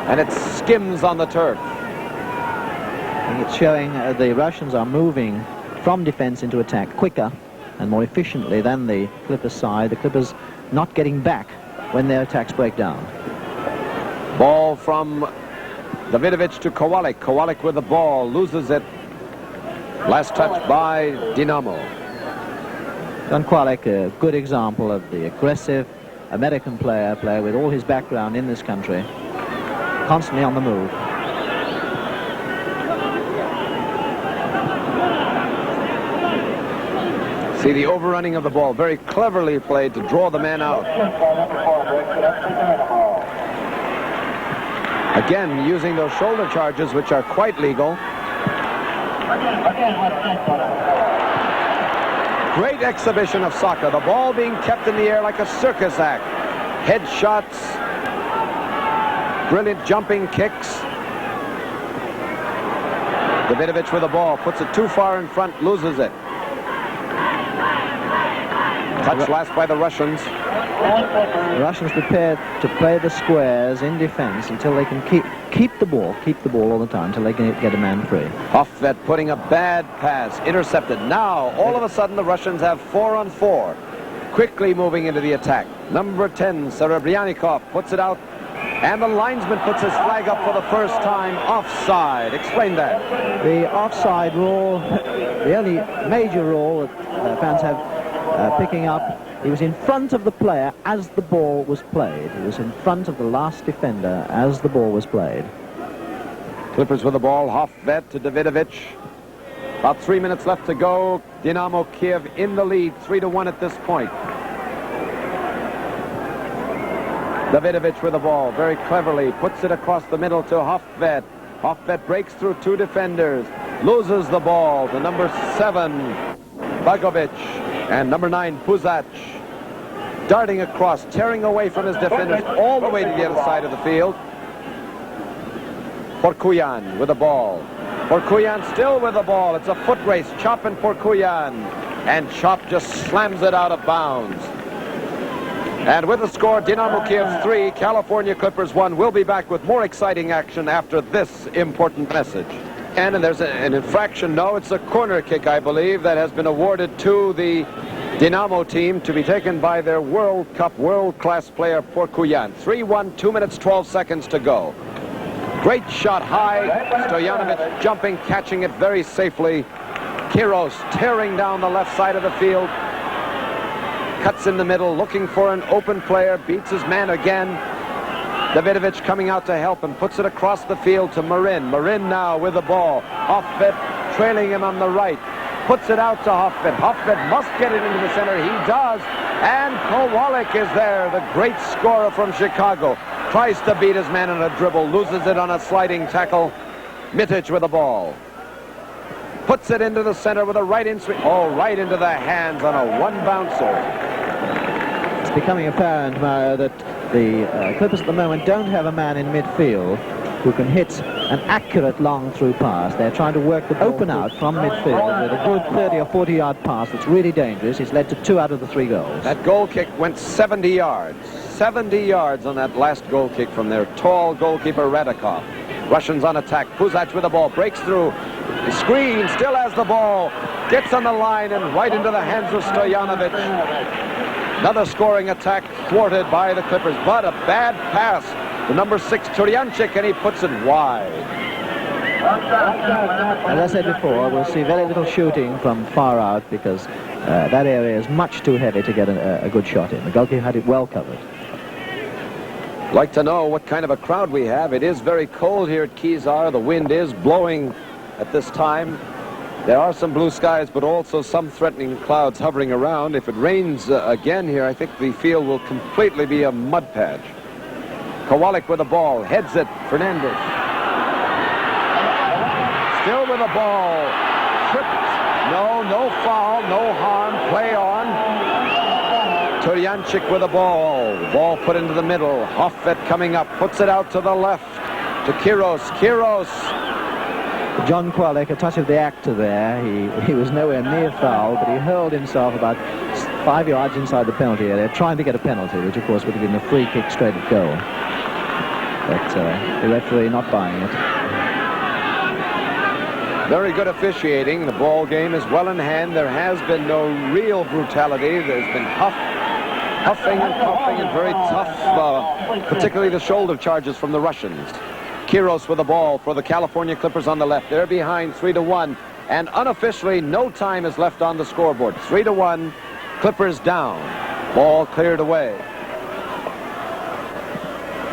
and it skims on the turf. I think it's showing the Russians are moving from defense into attack quicker and more efficiently than the Clippers side. The Clippers not getting back when their attacks break down. Ball from Davidovich to Kowalik. Kowalik with the ball, loses it. Last touch by Dynamo. John Kowalik, a good example of the aggressive American player with all his background in this country, constantly on the move. See the overrunning of the ball, very cleverly played to draw the man out. Again, using those shoulder charges, which are quite legal. Great exhibition of soccer. The ball being kept in the air like a circus act. Head shots, brilliant jumping kicks. Davidovich with the ball, puts it too far in front, loses it. Touch last by the Russians. The Russians prepared to play the squares in defense until they can keep the ball all the time, until they can get a man free. Hoffvet putting a bad pass, intercepted. Now, all of a sudden, the Russians have 4-on-4. Quickly moving into the attack. Number 10, Serebryanikov, puts it out, and the linesman puts his flag up for the first time. Offside. Explain that. The offside rule, the only major rule that fans have picking up, he was in front of the player as the ball was played. He was in front of the last defender as the ball was played. Clippers with the ball, Hoffvet to Davidovich. About 3 minutes left to go. Dynamo Kiev in the lead, 3-1 at this point. Davidovich with the ball, very cleverly, puts it across the middle to Hoffvet. Hoffvet breaks through 2 defenders, loses the ball to number 7, Bagovic, and number 9, Puzac. Darting across, tearing away from his defenders all the way to the other side of the field. Porkuyan with the ball. Porkuyan still with the ball. It's a foot race. Chop and Porkuyan. And Chop just slams it out of bounds. And with the score, Dynamo Kiev 3, California Clippers 1. We'll be back with more exciting action after this important message. And there's an infraction. No, it's a corner kick, I believe, that has been awarded to the Dynamo team to be taken by their World Cup world-class player, Porkuyan. 3-1, 2 minutes, 12 seconds to go. Great shot high. Stojanovic jumping, catching it very safely. Kiros tearing down the left side of the field. Cuts in the middle, looking for an open player, beats his man again. Davidovich coming out to help and puts it across the field to Marin. Marin now with the ball. Hoffvet trailing him on the right. Puts it out to Hoffvet. Hoffvet must get it into the center. He does. And Kowalik is there, the great scorer from Chicago. Tries to beat his man on a dribble. Loses it on a sliding tackle. Mitic with the ball. Puts it into the center with a right in swing. Oh, right into the hands on a one bouncer. becoming apparent, Mario, that the Clippers at the moment don't have a man in midfield who can hit an accurate long through pass. They're trying to work the open out from midfield with a good 30 or 40 yard pass that's really dangerous. It's led to 2 out of the 3 goals. That goal kick went 70 yards. 70 yards on that last goal kick from their tall goalkeeper Radikov. Russians on attack. Puzac with the ball, breaks through. The screen, still has the ball, gets on the line and right into the hands of Stojanovic. Another scoring attack thwarted by the Clippers, but a bad pass to number 6, Turyancic, and he puts it wide. As I said before, we'll see very little shooting from far out because that area is much too heavy to get a good shot in. The goalkeeper had it well covered. I'd like to know what kind of a crowd we have. It is very cold here at Kezar. The wind is blowing at this time. There are some blue skies, but also some threatening clouds hovering around. If it rains again here, I think the field will completely be a mud patch. Kowalik with the ball, heads it, Fernandez. Still with the ball, tripped. No foul, no harm, play on. Turyancic with the ball put into the middle. Hoffet coming up, puts it out to the left to Kiros. John Kowalik, a touch of the actor there. He was nowhere near foul, but he hurled himself about 5 yards inside the penalty area, trying to get a penalty, which of course would have been a free kick straight at goal. But the referee not buying it. Very good officiating. The ball game is well in hand. There has been no real brutality. There's been huffing and puffing and very tough, particularly the shoulder charges from the Russians. Kiros with the ball for the California Clippers on the left. They're behind 3-1, and unofficially no time is left on the scoreboard. 3-1, Clippers down. Ball cleared away.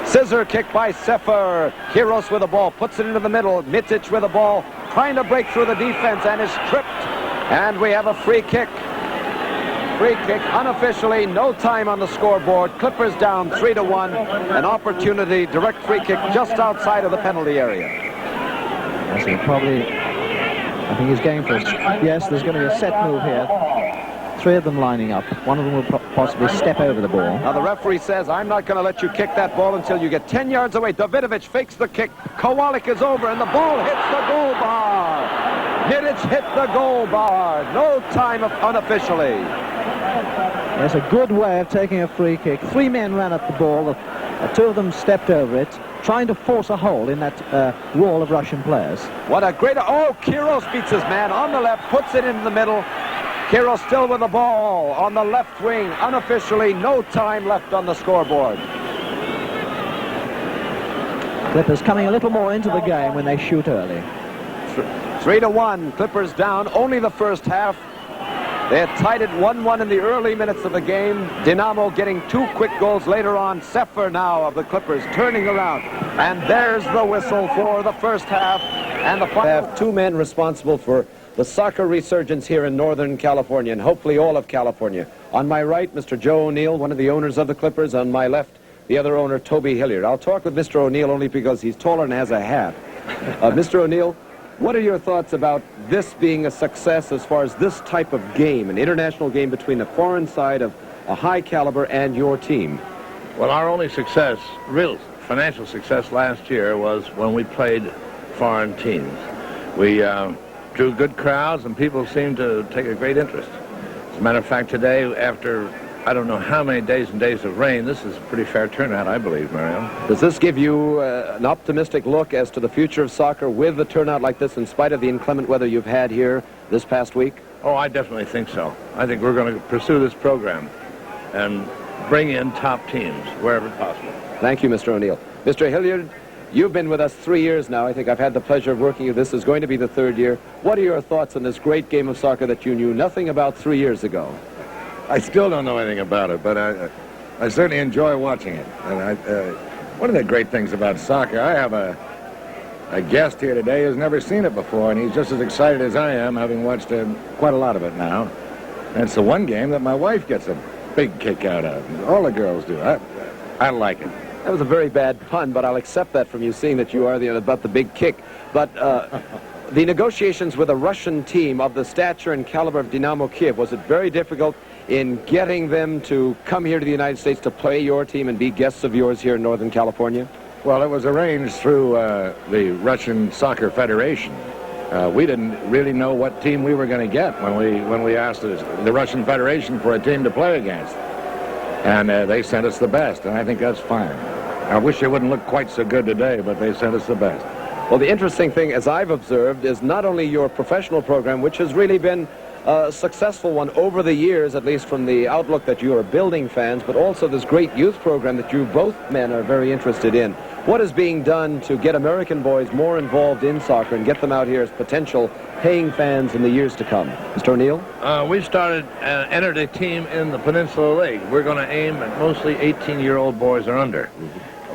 Scissor kick by Sefer. Kiros with the ball, puts it into the middle. Mitic with the ball, trying to break through the defense and is tripped. And we have a free kick. Free kick unofficially, no time on the scoreboard. Clippers down 3-1. An opportunity, direct free kick just outside of the penalty area. Yes, I think he's going for it. Yes, there's going to be a set move here. 3 of them lining up. One of them will possibly step over the ball. Now the referee says, I'm not going to let you kick that ball until you get 10 yards away. Davidovich fakes the kick. Kowalik is over and the ball hits the goal bar. Mitic hit the goal bar. No time unofficially. That's a good way of taking a free kick. 3 men ran at the ball. 2 of them stepped over it, trying to force a hole in that wall of Russian players. What a great... Oh, Kiros beats his man on the left, puts it into the middle. Kiros still with the ball on the left wing. Unofficially, no time left on the scoreboard. Clippers coming a little more into the game when they shoot early. 3-1, Clippers down, only the first half. They had tied it 1-1 in the early minutes of the game. Dynamo getting 2 quick goals later on. Sefer now of the Clippers turning around. And there's the whistle for the first half. And the final. We have 2 men responsible for the soccer resurgence here in Northern California, and hopefully all of California. On my right, Mr. Joe O'Neill, one of the owners of the Clippers. On my left, the other owner, Toby Hilliard. I'll talk with Mr. O'Neill only because he's taller and has a hat. Mr. O'Neill, what are your thoughts about this being a success as far as this type of game, an international game between a foreign side of a high caliber and your team? Well, our only success, real financial success last year was when we played foreign teams. We drew good crowds and people seemed to take a great interest. As a matter of fact, today, after I don't know how many days and days of rain, this is a pretty fair turnout, I believe, Mario. Does this give you an optimistic look as to the future of soccer with a turnout like this in spite of the inclement weather you've had here this past week? Oh, I definitely think so. I think we're going to pursue this program and bring in top teams wherever possible. Thank you, Mr. O'Neill. Mr. Hilliard, you've been with us 3 years now. I think I've had the pleasure of working with you. This is going to be the 3rd year. What are your thoughts on this great game of soccer that you knew nothing about 3 years ago? I still don't know anything about it, but I certainly enjoy watching it. And one of the great things about soccer, I have a guest here today who's never seen it before, and he's just as excited as I am, having watched quite a lot of it now. And it's the one game that my wife gets a big kick out of. All the girls do. I like it. That was a very bad pun, but I'll accept that from you, seeing that you are about the big kick. But the negotiations with a Russian team of the stature and caliber of Dynamo Kiev, was it very difficult in getting them to come here to the United States to play your team and be guests of yours here in Northern California? Well, it was arranged through the Russian Soccer Federation. We didn't really know what team we were going to get when we asked the Russian Federation for a team to play against. And they sent us the best, and I think that's fine. I wish they wouldn't look quite so good today, but they sent us the best. Well, the interesting thing, as I've observed, is not only your professional program, which has really been a successful one over the years, at least from the outlook that you are building fans, but also this great youth program that you both men are very interested in. What is being done to get American boys more involved in soccer and get them out here as potential paying fans in the years to come? Mr. O'Neill? We started entered a team in the Peninsula League. We're going to aim at mostly 18-year-old boys or under.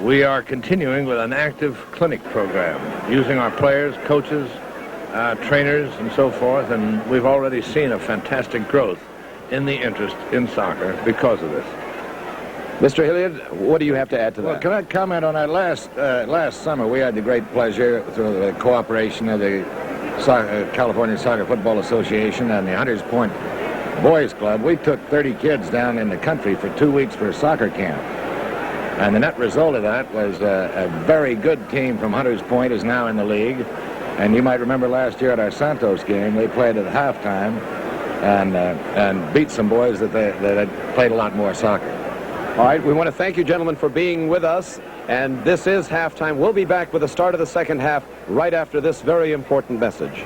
We are continuing with an active clinic program, using our players, coaches, trainers, and so forth, and we've already seen a fantastic growth in the interest in soccer because of this. Mr. Hilliard, what do you have to add to that? Well, can I comment on that? Last summer, we had the great pleasure, through the cooperation of the California Soccer Football Association and the Hunters Point Boys Club, we took 30 kids down in the country for 2 weeks for a soccer camp. And the net result of that was a very good team from Hunters Point is now in the league. And you might remember last year at our Santos game, they played at halftime and beat some boys that had played a lot more soccer. All right, we want to thank you, gentlemen, for being with us. And this is halftime. We'll be back with the start of the second half right after this very important message.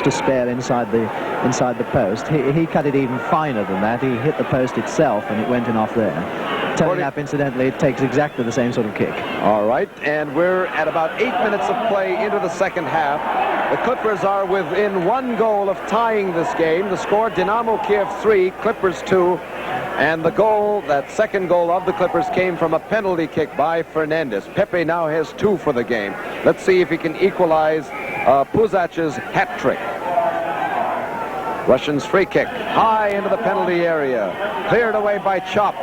To spare inside the post. He cut it even finer than that. He hit the post itself and it went in off there. Turning up, incidentally, it takes exactly the same sort of kick. All right, and we're at about 8 minutes of play into the second half. The Clippers are within 1 goal of tying this game. The score, Dynamo Kiev 3, Clippers 2. And the goal, that second goal of the Clippers, came from a penalty kick by Fernandez. Pepe now has 2 for the game. Let's see if he can equalize Puzac's hat trick. Russians free kick, high into the penalty area. Cleared away by Chop.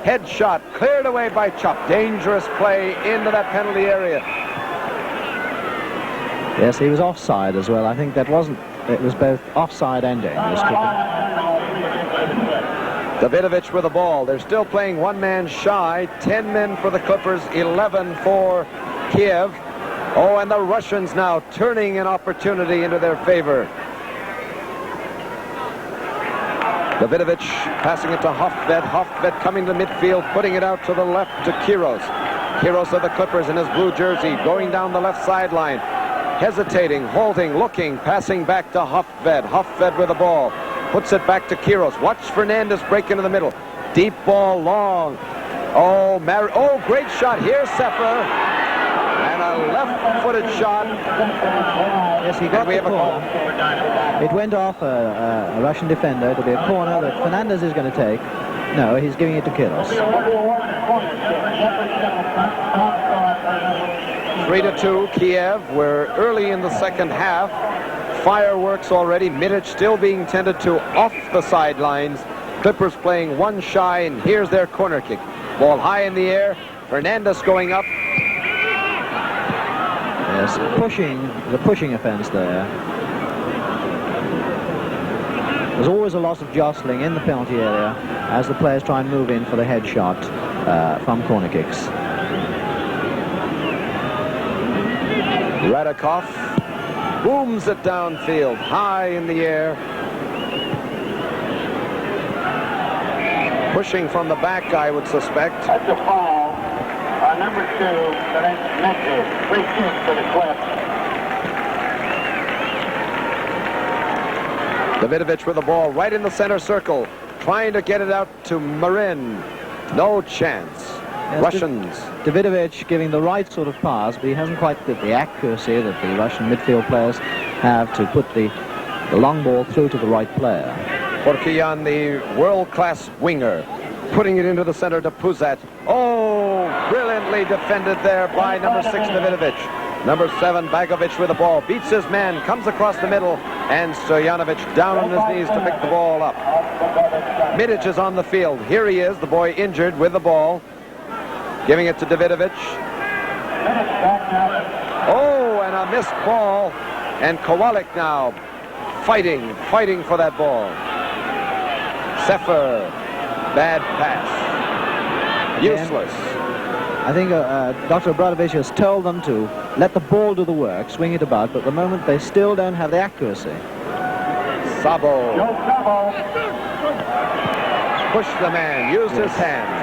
Head shot, cleared away by Chop. Dangerous play into that penalty area. Yes, he was offside as well. I think it was both offside and dangerous kicking. Davidovich with the ball. They're still playing one man shy. 10 men for the Clippers, 11 for Kiev. Oh, and the Russians now turning an opportunity into their favor. Davidovich passing it to Hofved. Hofved coming to midfield, putting it out to the left to Kiros. Kiros of the Clippers in his blue jersey, going down the left sideline. Hesitating, halting, looking, passing back to Hofved. Hofved with the ball. Puts it back to Kiros. Watch Fernandez break into the middle. Deep ball, long. Oh, great shot. Here's Sepper. And a left-footed shot. Yes, he got the corner. It went off a Russian defender. It'll be a corner that Fernandez is going to take. No, he's giving it to Kiros. 3-2, Kiev. We're early in the second half. Fireworks already. Mitic still being tended to off the sidelines. Clippers playing one shy, and here's their corner kick. Ball high in the air. Fernandez going up. Yes, the pushing offense there. There's always a lot of jostling in the penalty area as the players try and move in for the headshot from corner kicks. Radikov booms it downfield, high in the air. Pushing from the back, I would suspect. That's a foul. Number 2, Fernandez. Free kick for the Clips. Davidovich with the ball right in the center circle, trying to get it out to Marin. No chance. Yes, Russians. Davidovich giving the right sort of pass, but he hasn't quite got the accuracy that the Russian midfield players have to put the long ball through to the right player. Porkian, the world-class winger, putting it into the center to Puzac. Oh, brilliantly defended there by number 6, Davidovich. Number 7, Bagovic with the ball. Beats his man, comes across the middle, and Stojanovic down on his knees to pick the ball up. Mitic is on the field. Here he is, the boy injured with the ball. Giving it to Davidovich. Oh, and a missed ball, and Kowalik now fighting for that ball. Sefer, bad pass. Useless. I think Dr. Obradovic has told them to let the ball do the work, swing it about, but at the moment they still don't have the accuracy. Sabo. Push the man, use his hands.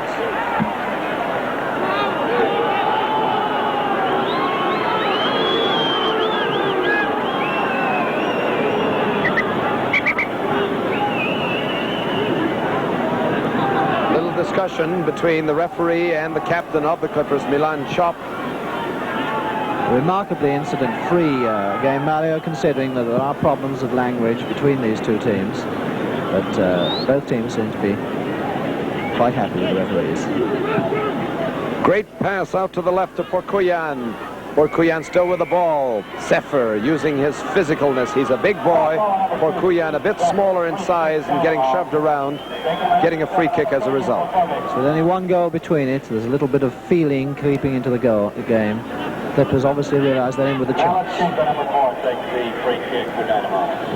Discussion between the referee and the captain of the Clippers, Milan Chop. Remarkably incident-free game, Mario, considering that there are problems of language between these two teams. But both teams seem to be quite happy with the referees. Great pass out to the left to Porcuyan. Porcuyan still with the ball. Sefer using his physicalness. He's a big boy. Porcuyan a bit smaller in size and getting shoved around, getting a free kick as a result. So with only one goal between it, there's a little bit of feeling creeping into the game. Clippers obviously realize they're in with a chance.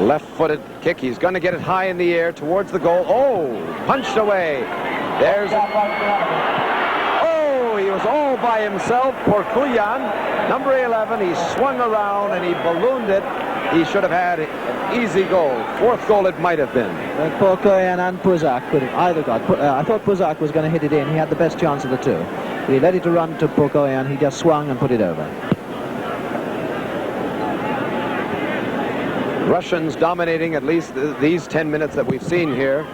Left-footed kick. He's going to get it high in the air towards the goal. Oh, punched away. There's he was all by himself. Porcuyan, number 11, he swung around and he ballooned it. He should have had an easy goal. Fourth goal it might have been. Porcuyan and Puzak could have either got. I thought Puzak was going to hit it in. He had the best chance of the two. He let it run to Porcuyan. He just swung and put it over. Russians dominating at least these 10 minutes that we've seen here.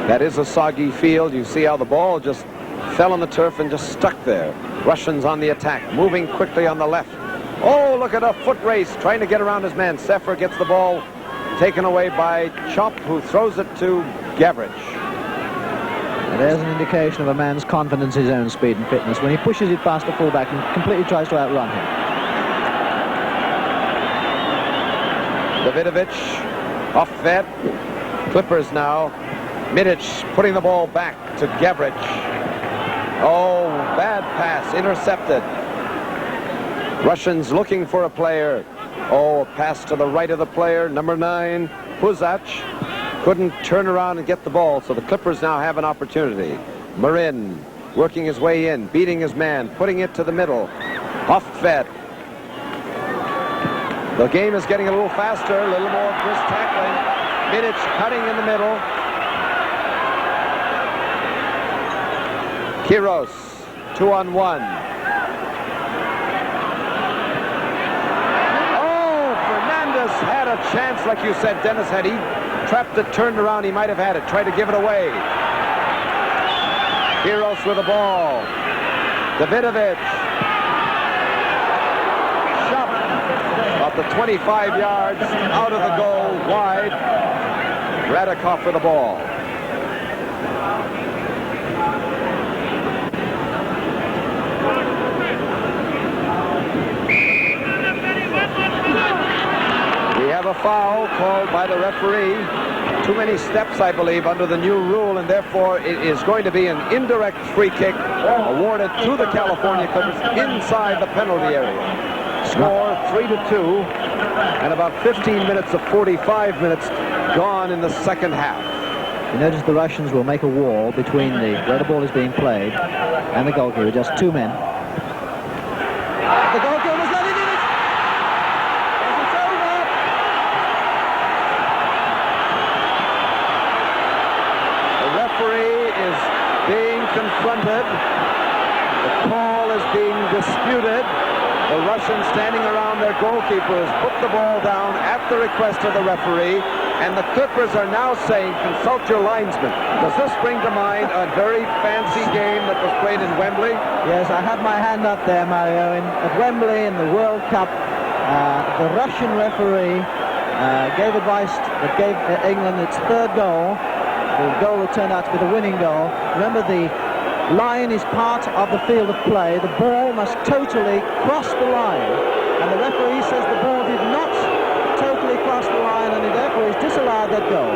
That is a soggy field. You see how the ball just fell on the turf and just stuck there. Russians on the attack, moving quickly on the left. Oh, look at a foot race, trying to get around his man. Sefer gets the ball taken away by Chop, who throws it to Gavrich. There's an indication of a man's confidence in his own speed and fitness when he pushes it past the fullback and completely tries to outrun him. Davidovich off that. Clippers now. Mitic putting the ball back to Gavrich. Oh, bad pass, intercepted. Russians looking for a player. Oh, a pass to the right of the player, number 9, Puzak. Couldn't turn around and get the ball, so the Clippers now have an opportunity. Marin working his way in, beating his man, putting it to the middle. Hoffet. The game is getting a little faster, a little more brisk tackling. Mitic cutting in the middle. Kiros, 2-on-1. Oh, Fernandez had a chance, like you said, Dennis. Had he trapped it, turned around, he might have had it. Tried to give it away. Kiros with the ball. Davidovich. Shot off the 25 yards, out of the goal, wide. Radikoff with the ball. A foul called by the referee. Too many steps, I believe, under the new rule, and therefore it is going to be an indirect free kick awarded to the California Clippers inside the penalty area. Score 3-2, and about 15 minutes of 45 minutes gone in the second half. You notice the Russians will make a wall between where the ball is being played and the goalkeeper, just two men. The goalkeeper was letting it in. Confronted. The call is being disputed. The Russians standing around their goalkeepers put the ball down at the request of the referee, and the Clippers are now saying, consult your linesman. Does this bring to mind a very fancy game that was played in Wembley? Yes, I have my hand up there, Mario. At Wembley in the World Cup, the Russian referee gave advice that gave England its third goal, the goal that turned out to be the winning goal. Remember, the line is part of the field of play. The ball must totally cross the line. And the referee says the ball did not totally cross the line, and therefore he's disallowed that goal.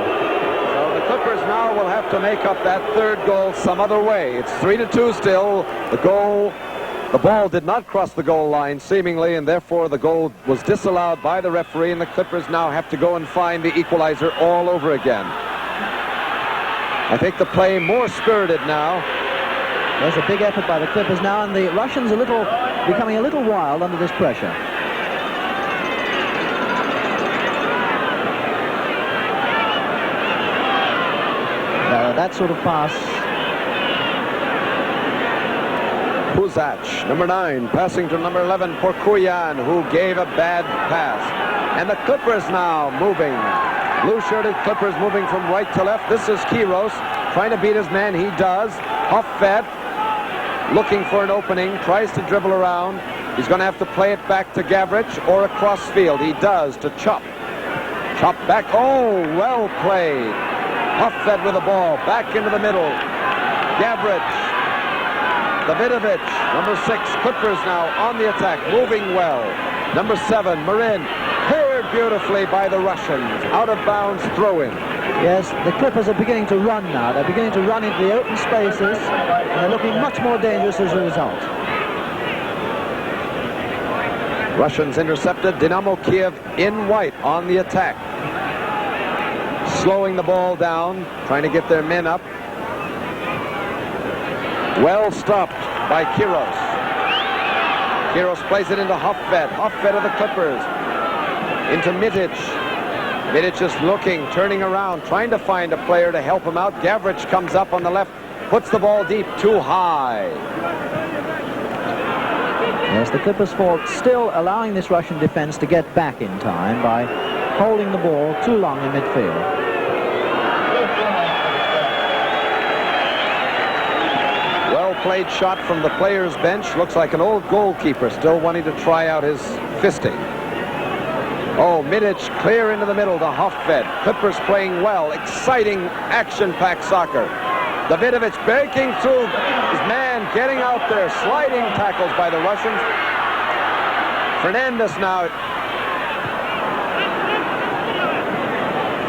So the Clippers now will have to make up that third goal some other way. It's 3-2 still. The ball did not cross the goal line, seemingly, and therefore the goal was disallowed by the referee, and the Clippers now have to go and find the equalizer all over again. I think the play more spirited now. There's a big effort by the Clippers now, and the Russians becoming a little wild under this pressure. That sort of pass. Puzac, number 9, passing to number 11, Porkuyan, who gave a bad pass. And the Clippers now moving. Blue-shirted Clippers moving from right to left. This is Kiros trying to beat his man. He does. Hoffet looking for an opening, tries to dribble around. He's going to have to play it back to Gavrich or across field. He does to Chop. Chop back. Oh, well played. Hoffet with the ball back into the middle. Gavrich. Davidovich, number 6, Clippers now on the attack, moving well. Number 7, Marin, cleared beautifully by the Russians. Out of bounds throw-in. Yes, the Clippers are beginning to run now. They're beginning to run into the open spaces, and they're looking much more dangerous as a result. Russians intercepted. Dynamo Kiev in white on the attack. Slowing the ball down, trying to get their men up. Well stopped by Kiros. Kiros plays it into Hoffet. Hoffet of the Clippers. Into Mitic. Mitic is looking, turning around, trying to find a player to help him out. Gavrich comes up on the left, puts the ball deep, too high. Yes, the Clippers' fault, still allowing this Russian defense to get back in time by holding the ball too long in midfield. Played shot from the players' bench. Looks like an old goalkeeper still wanting to try out his fisting. Oh, Mitic clear into the middle to Hoffet. Clippers playing well. Exciting, action-packed soccer. Davidovich breaking through his man, getting out there. Sliding tackles by the Russians. Fernandez now.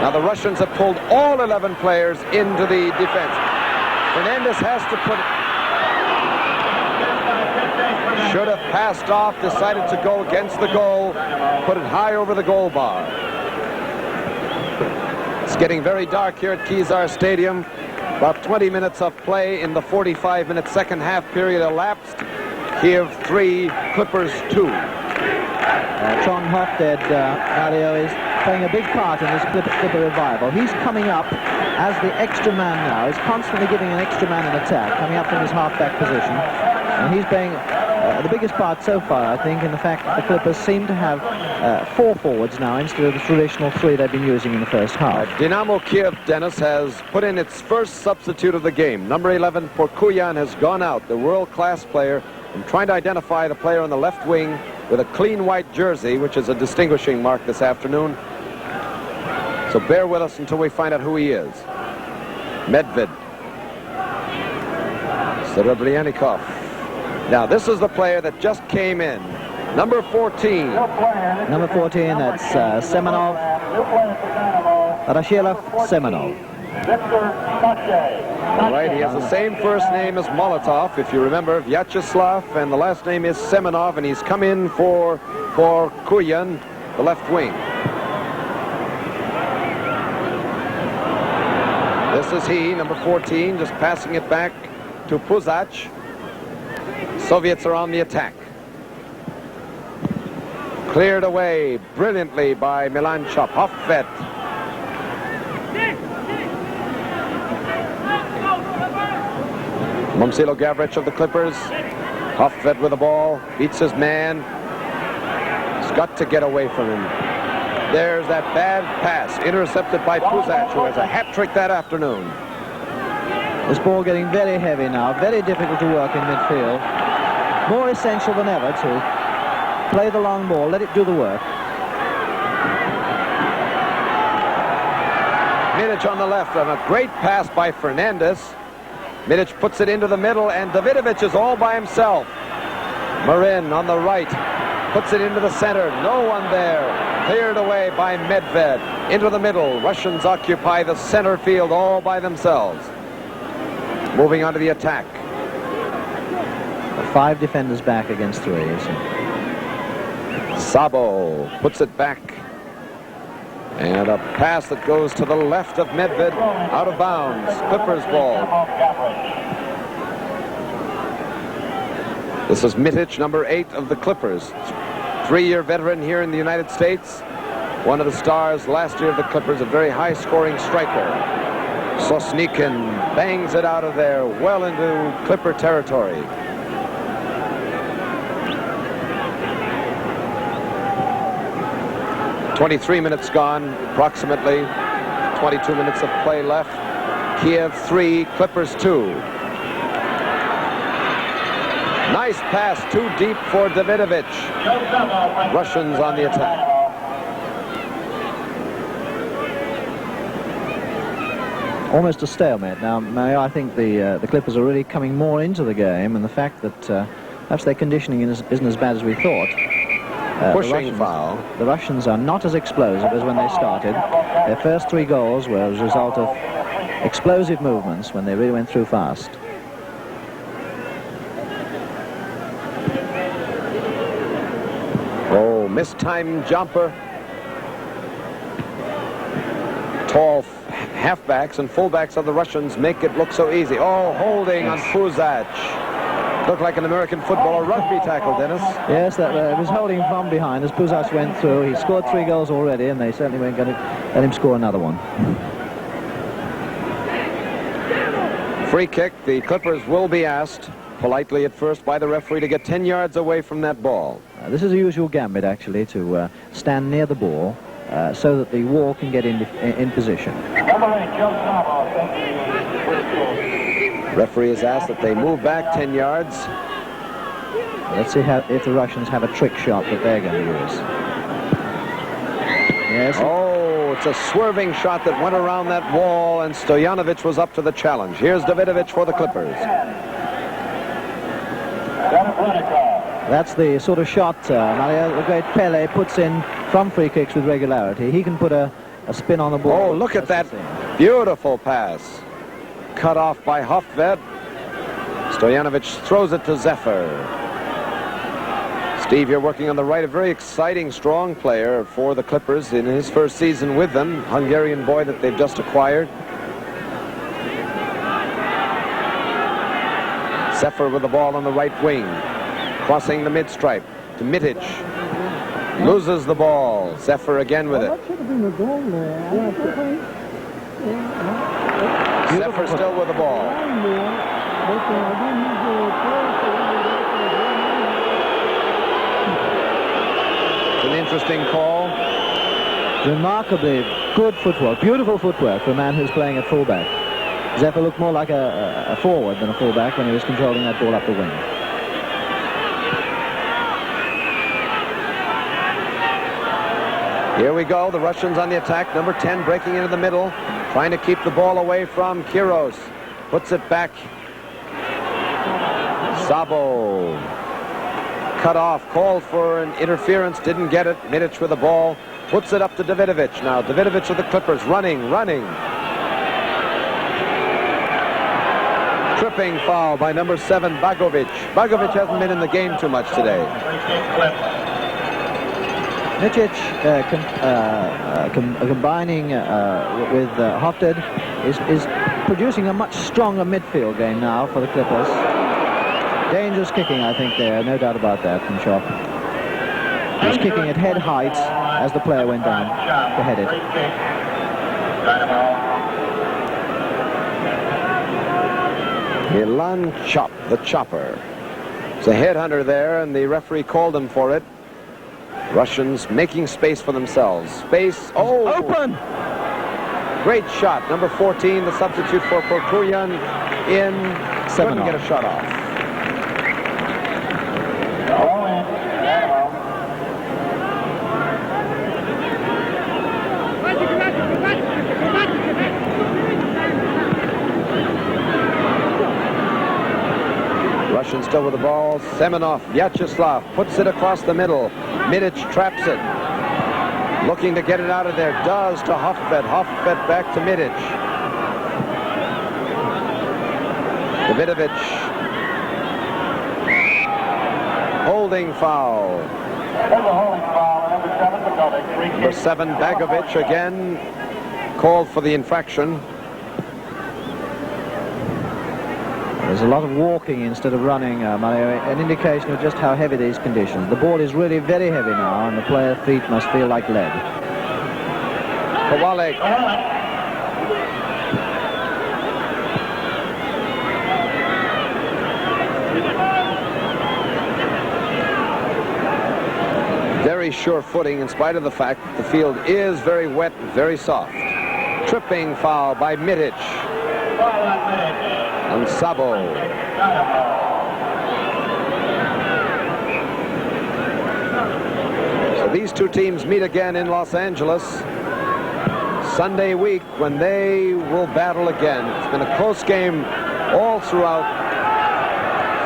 Now the Russians have pulled all 11 players into the defense. Fernandez has to put... Should have passed off, decided to go against the goal, put it high over the goal bar. It's getting very dark here at Kezar Stadium. About 20 minutes of play in the 45-minute second half period elapsed. Kiev 3, Clippers 2. John Hoffet, Mario, is playing a big part in this Clipper revival. He's coming up as the extra man now. He's constantly giving an extra man an attack, coming up from his half-back position. And he's playing the biggest part so far, I think, in the fact that the Clippers seem to have 4 forwards now instead of the traditional 3 they've been using in the first half. Dynamo Kiev, Dennis, has put in its first substitute of the game. Number 11, Porkuyan, has gone out, the world-class player, and trying to identify the player on the left wing with a clean white jersey, which is a distinguishing mark this afternoon. So bear with us until we find out who he is. Medved. Serebryanikov. Now, this is the player that just came in. Number 14. Number 14, that's Semenov. Rachilov Semenov. All right, he has the same first name as Molotov, if you remember, Vyacheslav, and the last name is Semenov, and he's come in for Kuyan, the left wing. This is he, number 14, just passing it back to Puzac. Soviets are on the attack. Cleared away brilliantly by Milanchov. Hoffet. Momcilo Gavrich of the Clippers. Hoffet with the ball. Beats his man. He's got to get away from him. There's that bad pass. Intercepted by Puzac, who has a hat trick that afternoon. This ball getting very heavy now. Very difficult to work in midfield. More essential than ever to play the long ball, let it do the work. Mitic on the left, and a great pass by Fernandez. Mitic puts it into the middle, and Davidovich is all by himself. Marin on the right, puts it into the center. No one there. Cleared away by Medved. into the middle. Russians occupy the center field all by themselves. Moving on to the attack. 5 defenders back against 3. Sabo puts it back. And a pass that goes to the left of Medved, out of bounds. Clippers ball. This is Mitic, number 8 of the Clippers. 3-year veteran here in the United States. One of the stars last year of the Clippers, a very high-scoring striker. Sosnikin bangs it out of there, well into Clipper territory. "23 minutes gone, approximately 22 minutes of play left. Kiev 3, Clippers 2. Nice pass, too deep for Davidovich. Russians on the attack. Almost a stalemate. Now, Mario, I think the Clippers are really coming more into the game, and the fact that perhaps their conditioning isn't as bad as we thought. Pushing foul. The Russians are not as explosive as when they started. Their first 3 goals were as a result of explosive movements when they really went through fast. Oh, mistimed jumper. Tall halfbacks and fullbacks of the Russians make it look so easy. Oh, holding on Puzac. Looked like an American football or rugby tackle, Dennis. Yes, that was holding from behind as Puzac went through. He scored 3 goals already, and they certainly weren't going to let him score another one. Free kick. The Clippers will be asked, politely at first, by the referee to get 10 yards away from that ball. This is a usual gambit, actually, to stand near the ball so that the wall can get in position. Referee has asked that they move back 10 yards. Let's see if the Russians have a trick shot that they're going to use. Yes. Oh, it's a swerving shot that went around that wall, and Stoyanovich was up to the challenge. Here's Davidovich for the Clippers. That's the sort of shot Mario, the great Pele puts in from free kicks with regularity. He can put a spin on the ball. Oh, look at that beautiful pass. Cut off by Hofved. Stoyanovich throws it to Zephyr. Steve, you're working on the right, a very exciting, strong player for the Clippers in his first season with them. Hungarian boy that they've just acquired. Zephyr with the ball on the right wing. Crossing the mid-stripe to Mitic. Loses the ball. Zephyr again with it. Zephyr still with the ball. It's an interesting call. Remarkably good footwork, beautiful footwork for a man who's playing at fullback. Zephyr looked more like a forward than a fullback when he was controlling that ball up the wing. Here we go, the Russians on the attack. Number 10 breaking into the middle, trying to keep the ball away from Kiros. Puts it back. Sabo. Cut off, called for an interference, didn't get it. Mitic with the ball, puts it up to Davidovich. Now Davidovich of the Clippers, running. Tripping foul by number 7, Bagovic. Bagovic hasn't been in the game too much today. Mitic combining with Hofted is producing a much stronger midfield game now for the Clippers. Dangerous kicking, I think, there, no doubt about that from Schopp. He was kicking at head height as the player went down to head it. Milan Chop, the chopper. It's a headhunter there, and the referee called him for it. Russians making space for themselves. Space, oh! Open! Great shot. Number 14, the substitute for Prokuyan in. Couldn't get a shot off. Russians still with the ball. Semenov, Vyacheslav puts it across the middle. Mitic traps it. Looking to get it out of there. Does to Hoffbet. Hoffbet back to Mitic. Davidovic. Holding foul. There's a holding foul. Number 7, Bagovic again called for the infraction. There's a lot of walking instead of running, Mario, an indication of just how heavy these conditions. The ball is really very heavy now, and the player's feet must feel like lead. Kowalik. Very sure footing in spite of the fact that the field is very wet, very soft. Tripping foul by Mitic. And Sabo. So these two teams meet again in Los Angeles Sunday week when they will battle again. It's been a close game all throughout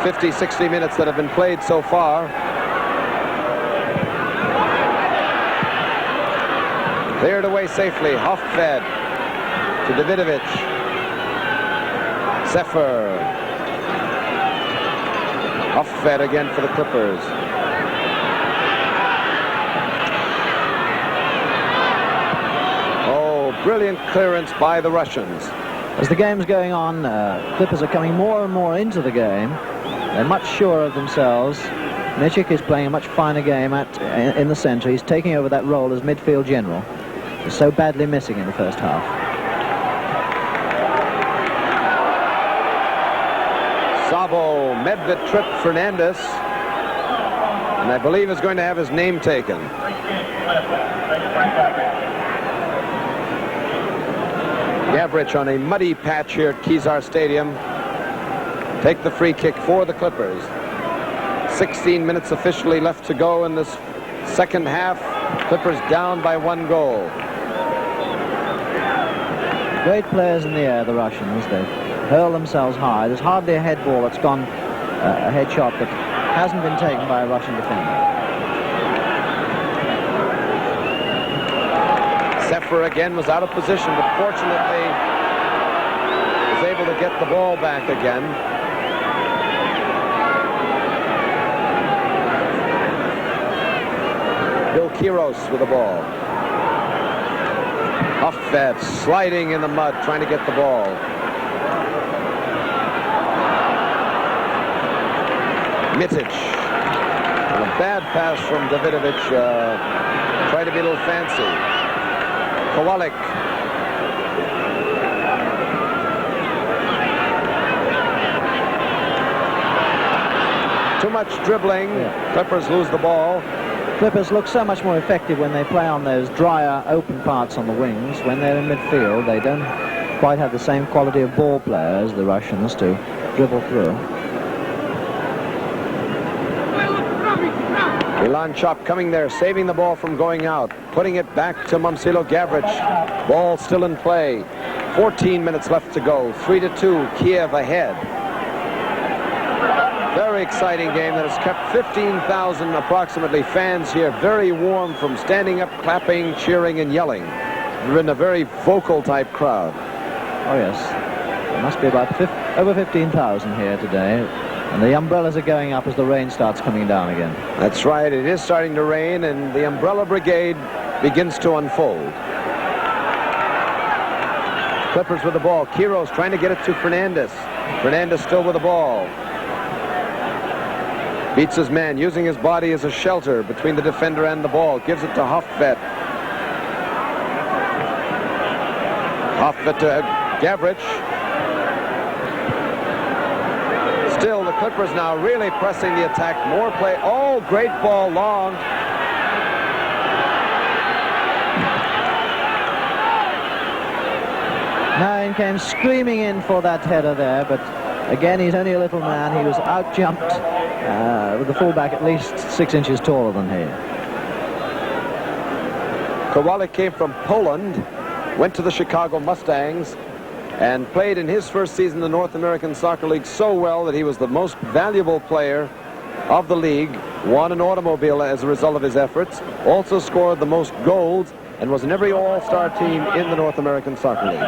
50, 60 minutes that have been played so far. Cleared away safely. Hoffbet to Davidovic. Sefer. Hoffbet again for the Clippers. Oh, brilliant clearance by the Russians. As the game's going on, Clippers are coming more and more into the game. They're much surer of themselves. Mitic is playing a much finer game in the center. He's taking over that role as midfield general. He's so badly missing in the first half. Sabo, Medved tripped Fernandez, and I believe is going to have his name taken. Gavrich on a muddy patch here at Kezar Stadium. Take the free kick for the Clippers. 16 minutes officially left to go in this second half. Clippers down by 1 goal. Great players in the air, the Russians. They hurl themselves high. There's hardly a head ball that's gone, a head shot that hasn't been taken by a Russian defender. Sefer again was out of position, but fortunately was able to get the ball back again. Bill Kiros with the ball. Hoffbet sliding in the mud, trying to get the ball. Mitic. And a bad pass from Davidovic. Tried to be a little fancy. Kowalik. Too much dribbling. Yeah. Clippers lose the ball. Clippers look so much more effective when they play on those drier, open parts on the wings. When they're in midfield, they don't quite have the same quality of ball players, the Russians, to dribble through. Ilan Chop coming there, saving the ball from going out, putting it back to Momcilo Gavrich. Ball still in play. 14 minutes left to go. 3-2, Kiev ahead. Very exciting game that has kept 15,000 approximately fans here, very warm from standing up, clapping, cheering, and yelling. We're in a very vocal type crowd. Oh yes, there must be about over 15,000 here today, and the umbrellas are going up as the rain starts coming down again. That's right, it is starting to rain, and the umbrella brigade begins to unfold. Clippers with the ball. Kiros trying to get it to Fernandez. Fernandez still with the ball. Beats his man, using his body as a shelter between the defender and the ball. Gives it to Hoffbet. Hoffbet to Gavrich. Still, the Clippers now really pressing the attack. More play. Oh, great ball long. Nine came screaming in for that header there, but again, he's only a little man. He was out-jumped with the fullback at least 6 inches taller than he. Kowalik came from Poland, went to the Chicago Mustangs, and played in his first season in the North American Soccer League so well that he was the most valuable player of the league, won an automobile as a result of his efforts, also scored the most goals, and was in every all-star team in the North American Soccer League.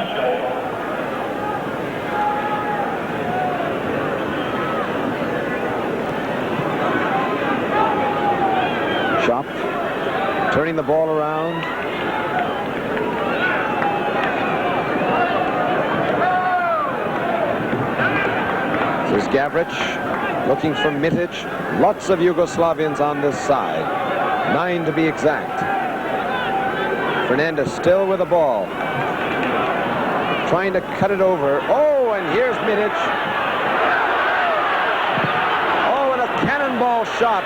Shop turning the ball around. This is Gavrich looking for Mitic. Lots of Yugoslavians on this side. 9 to be exact. Fernandez still with the ball. Trying to cut it over. Oh, and here's Mitic. Oh, and a cannonball shot.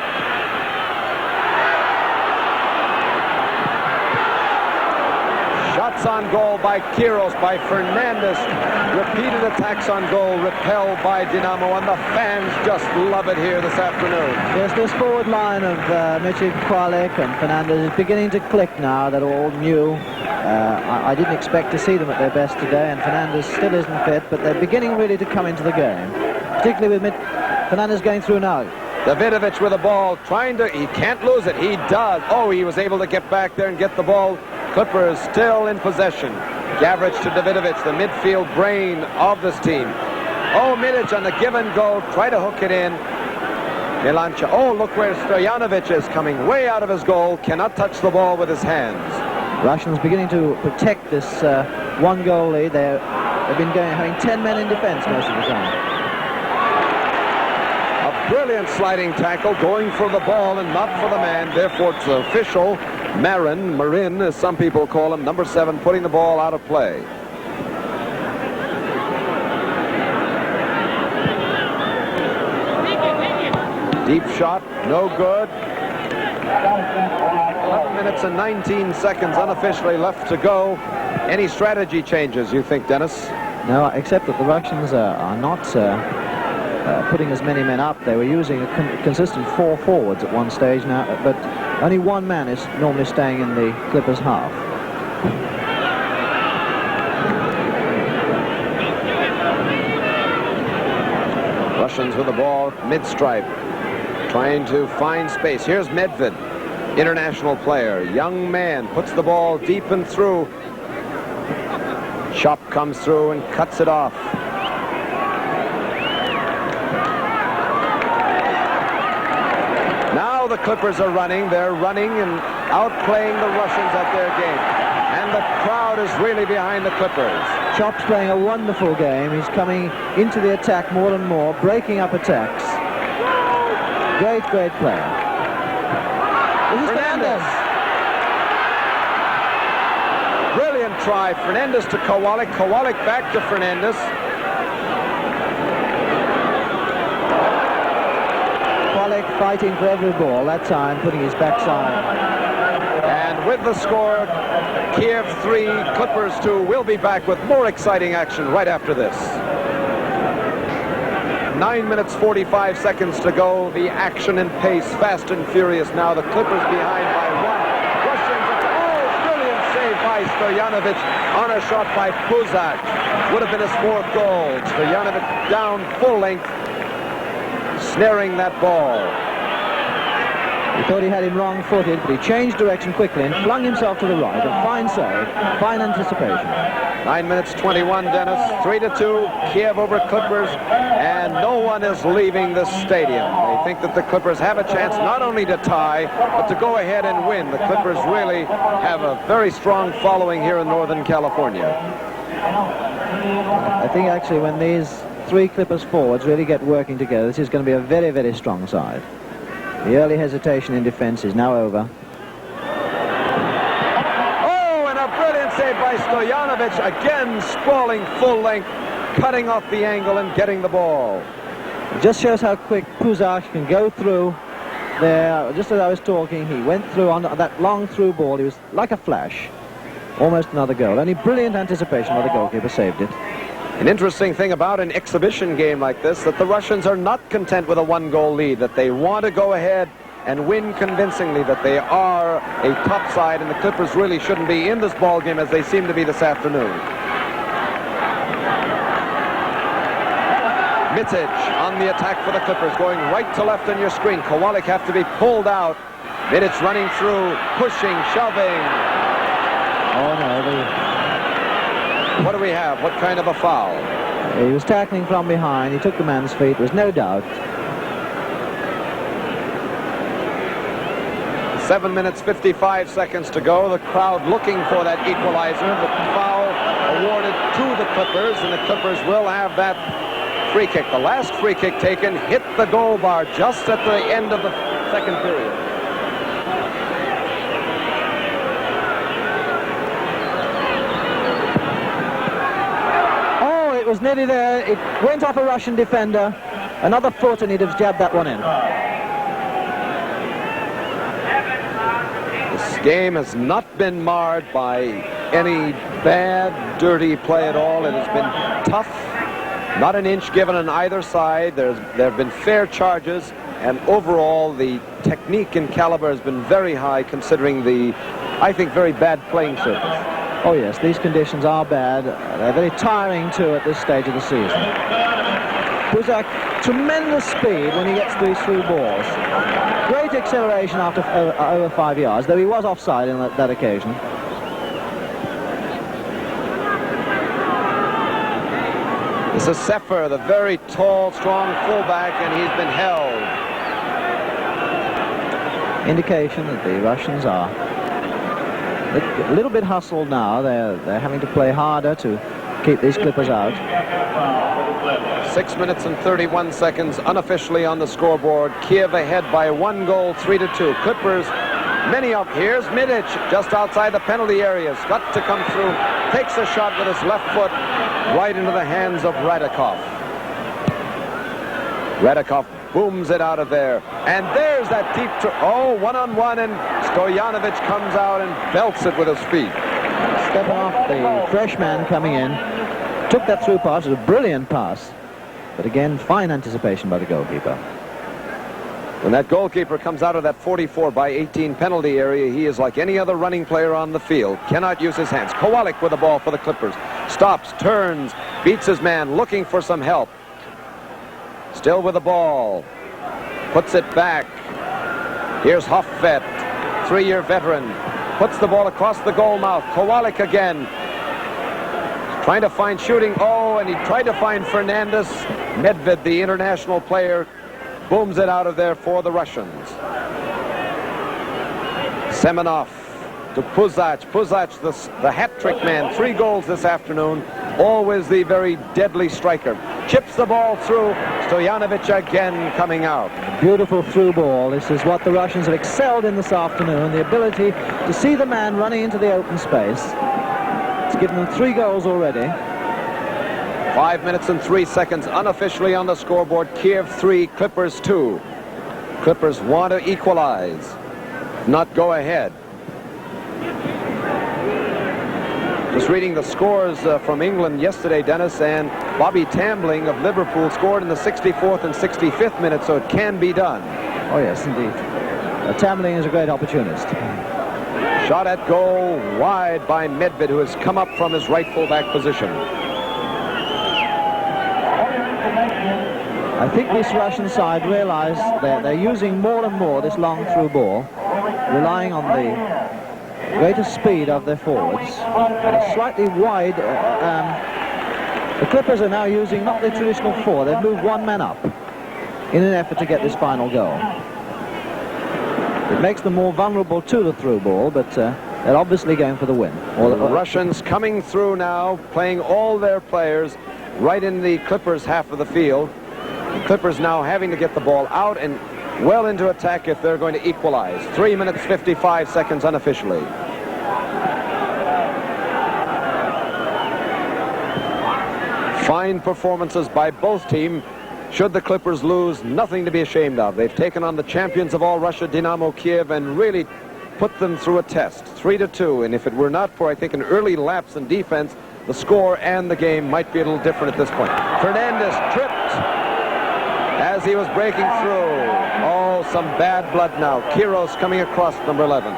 Shots on goal by Kiros, by Fernandez. Repeated attacks on goal repelled by Dynamo, and the fans just love it here this afternoon. Yes, this forward line of Mitic, Kowalik, and Fernandez is beginning to click now. They're all new. I didn't expect to see them at their best today, and Fernandez still isn't fit, but they're beginning really to come into the game, particularly with Fernandez going through now. Davidovic with the ball, he can't lose it. He does. Oh, he was able to get back there and get the ball. Clippers still in possession. Gavrich to Davidovic, the midfield brain of this team. Oh, Mitic on the give and go, try to hook it in. Milancha. Oh, look where Stojanovic is coming way out of his goal, cannot touch the ball with his hands. Russians beginning to protect this one-goal lead. They've been having 10 men in defense most of the time. A brilliant sliding tackle, going for the ball and not for the man. Therefore, it's official. Marin, as some people call him, number 7, putting the ball out of play. Deep shot, no good. 11 minutes and 19 seconds unofficially left to go. Any strategy changes, you think, Dennis? No, except that the Russians are not putting as many men up. They were using a consistent 4 forwards at one stage now, but only one man is normally staying in the Clippers' half. Russians with the ball mid-stripe, trying to find space. Here's Medved, international player, young man, puts the ball deep and through. Chop comes through and cuts it off. Now the Clippers are running. They're running and outplaying the Russians at their game. And the crowd is really behind the Clippers. Chop's playing a wonderful game. He's coming into the attack more and more, breaking up attacks. Great, great player. This is Fernandez. Brilliant try. Fernandez to Kowalik. Kowalik back to Fernandez. Kowalik fighting for every ball, that time putting his backside. And with the score, Kiev 3, Clippers 2. We'll be back with more exciting action right after this. 9 minutes 45 seconds to go. The action and pace fast and furious now. The Clippers behind by 1. Russians. Oh, brilliant save by Stojanovic on a shot by Puzak. Would have been his 4th goal. Stojanovic down full length, snaring that ball. He thought he had him wrong-footed, but he changed direction quickly and flung himself to the right. A fine save, fine anticipation. 9 minutes 21, Dennis. 3-2, Kiev over Clippers, and no one is leaving the stadium. They think that the Clippers have a chance not only to tie, but to go ahead and win. The Clippers really have a very strong following here in Northern California. I think actually when these 3 Clippers forwards really get working together, this is going to be a very, very strong side. The early hesitation in defense is now over. Oh, and a brilliant save by Stojanovic, again sprawling full length, cutting off the angle and getting the ball. It just shows how quick Puzak can go through there. Just as I was talking, he went through on that long through ball. He was like a flash. Almost another goal. Only brilliant anticipation by the goalkeeper saved it. An interesting thing about an exhibition game like this, that the Russians are not content with a 1-goal lead, that they want to go ahead and win convincingly, that they are a top side, and the Clippers really shouldn't be in this ball game as they seem to be this afternoon. Mitic on the attack for the Clippers, going right to left on your screen. Kowalik have to be pulled out. Mitic running through, pushing, shoving. Oh, no. What do we have? What kind of a foul? He was tackling from behind. He took the man's feet. There's no doubt. 7 minutes, 55 seconds to go. The crowd looking for that equalizer. The foul awarded to the Clippers, and the Clippers will have that free kick. The last free kick taken hit the goal bar just at the end of the second period. Oh, it was nearly there. It went off a Russian defender. Another foot, and he'd have jabbed that one in. This game has not been marred by any bad, dirty play at all. It has been tough. Not an inch given on either side. There have been fair charges, and overall the technique and caliber has been very high considering the, I think, very bad playing surface. Oh yes, these conditions are bad. They're very tiring too at this stage of the season. Puzak, tremendous speed when he gets these through balls. Great acceleration after over 5 yards, though he was offside in that occasion. This is Sefer, the very tall, strong fullback, and he's been held. Indication that the Russians are a little bit hustled now. They're having to play harder to keep these Clippers out. 6 minutes and 31 seconds unofficially on the scoreboard. Kiev ahead by 1 goal, 3-2. Clippers, many up. Here's Mitic just outside the penalty area. He's got to come through. Takes a shot with his left foot right into the hands of Radikov. Radikov booms it out of there. And there's that deep... one-on-one, and Stojanovic comes out and belts it with his feet. Stepanov, the fresh man coming in, took that through pass. It was a brilliant pass. But again, fine anticipation by the goalkeeper. When that goalkeeper comes out of that 44/18 penalty area, he is like any other running player on the field. Cannot use his hands. Kowalik with the ball for the Clippers. Stops, turns, beats his man, looking for some help. Still with the ball. Puts it back. Here's Hoffvet, 3-year veteran. Puts the ball across the goal mouth. Kowalik again. Trying to find shooting. Oh, and he tried to find Fernandez. Medved, the international player, booms it out of there for the Russians. Semenov to Puzac. Puzac, the hat-trick man. 3 goals this afternoon. Always the very deadly striker. Chips the ball through. Stojanovic again coming out. Beautiful through ball. This is what the Russians have excelled in this afternoon. The ability to see the man running into the open space. It's given them 3 goals already. 5 minutes and 3 seconds unofficially on the scoreboard. Kiev 3, Clippers 2. Clippers want to equalize, not go ahead. Just reading the scores from England yesterday, Dennis, and Bobby Tambling of Liverpool scored in the 64th and 65th minute, so it can be done. Oh yes, indeed. Tambling is a great opportunist. Shot at goal wide by Medved, who has come up from his right fullback position. I think this Russian side realize that they're using more and more this long through ball, relying on the greater speed of their forwards. And it's slightly wide. The Clippers are now using not the traditional 4. They've moved 1 man up in an effort to get this final goal. It makes them more vulnerable to the through ball, but they're obviously going for the win. The Russians coming through now, playing all their players right in the Clippers half of the field. The Clippers now having to get the ball out and well into attack if they're going to equalize. 3 minutes, 55 seconds unofficially. Fine performances by both teams. Should the Clippers lose, nothing to be ashamed of. They've taken on the champions of all Russia, Dynamo Kiev, and really put them through a test. 3-2, and if it were not for, I think, an early lapse in defense, the score and the game might be a little different at this point. Fernandez tripped as he was breaking through. Oh, some bad blood now. Kiros coming across number 11.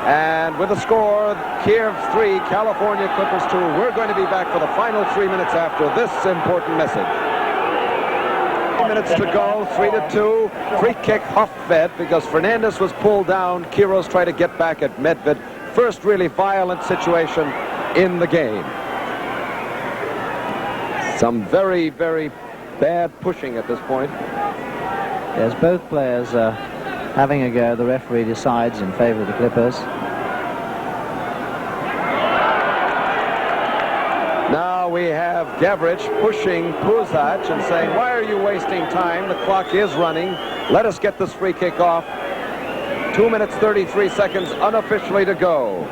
And with the score, Kiev 3, California Clippers 2. We're going to be back for the final 3 minutes after this important message. minutes to go, 3-2. Free kick, Hofved, because Fernandez was pulled down. Kiros tried to get back at Medved. First really violent situation in the game. Some very, very bad pushing at this point. Yes, both players having a go. The referee decides in favor of the Clippers. Now we have Gavrich pushing Puzac and saying, why are you wasting time? The clock is running. Let us get this free kick off. 2 minutes, 33 seconds unofficially to go.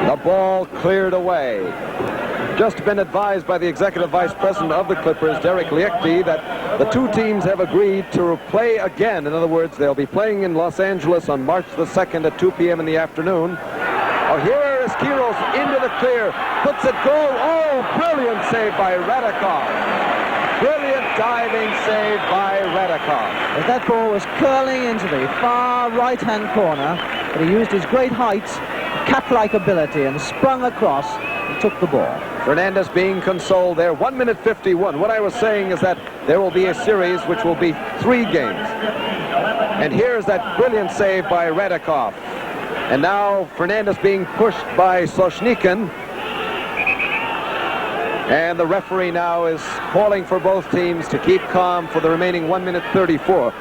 The ball cleared away. Just been advised by the executive vice president of the Clippers, Derek Liechty, that the two teams have agreed to play again. In other words, they'll be playing in Los Angeles on March the 2nd at 2 p.m. in the afternoon. Oh, here is Kiros into the clear, puts it goal. Oh, brilliant save by Radikov. Brilliant diving save by Radikov. As that ball was curling into the far right-hand corner, but he used his great height, cat-like ability, and sprung across and took the ball. Fernandez being consoled there. 1 minute 51. What I was saying is that there will be a series which will be 3 games. And here's that brilliant save by Radikov. And now Fernandez being pushed by Soshnikin. And the referee now is calling for both teams to keep calm for the remaining 1 minute 34.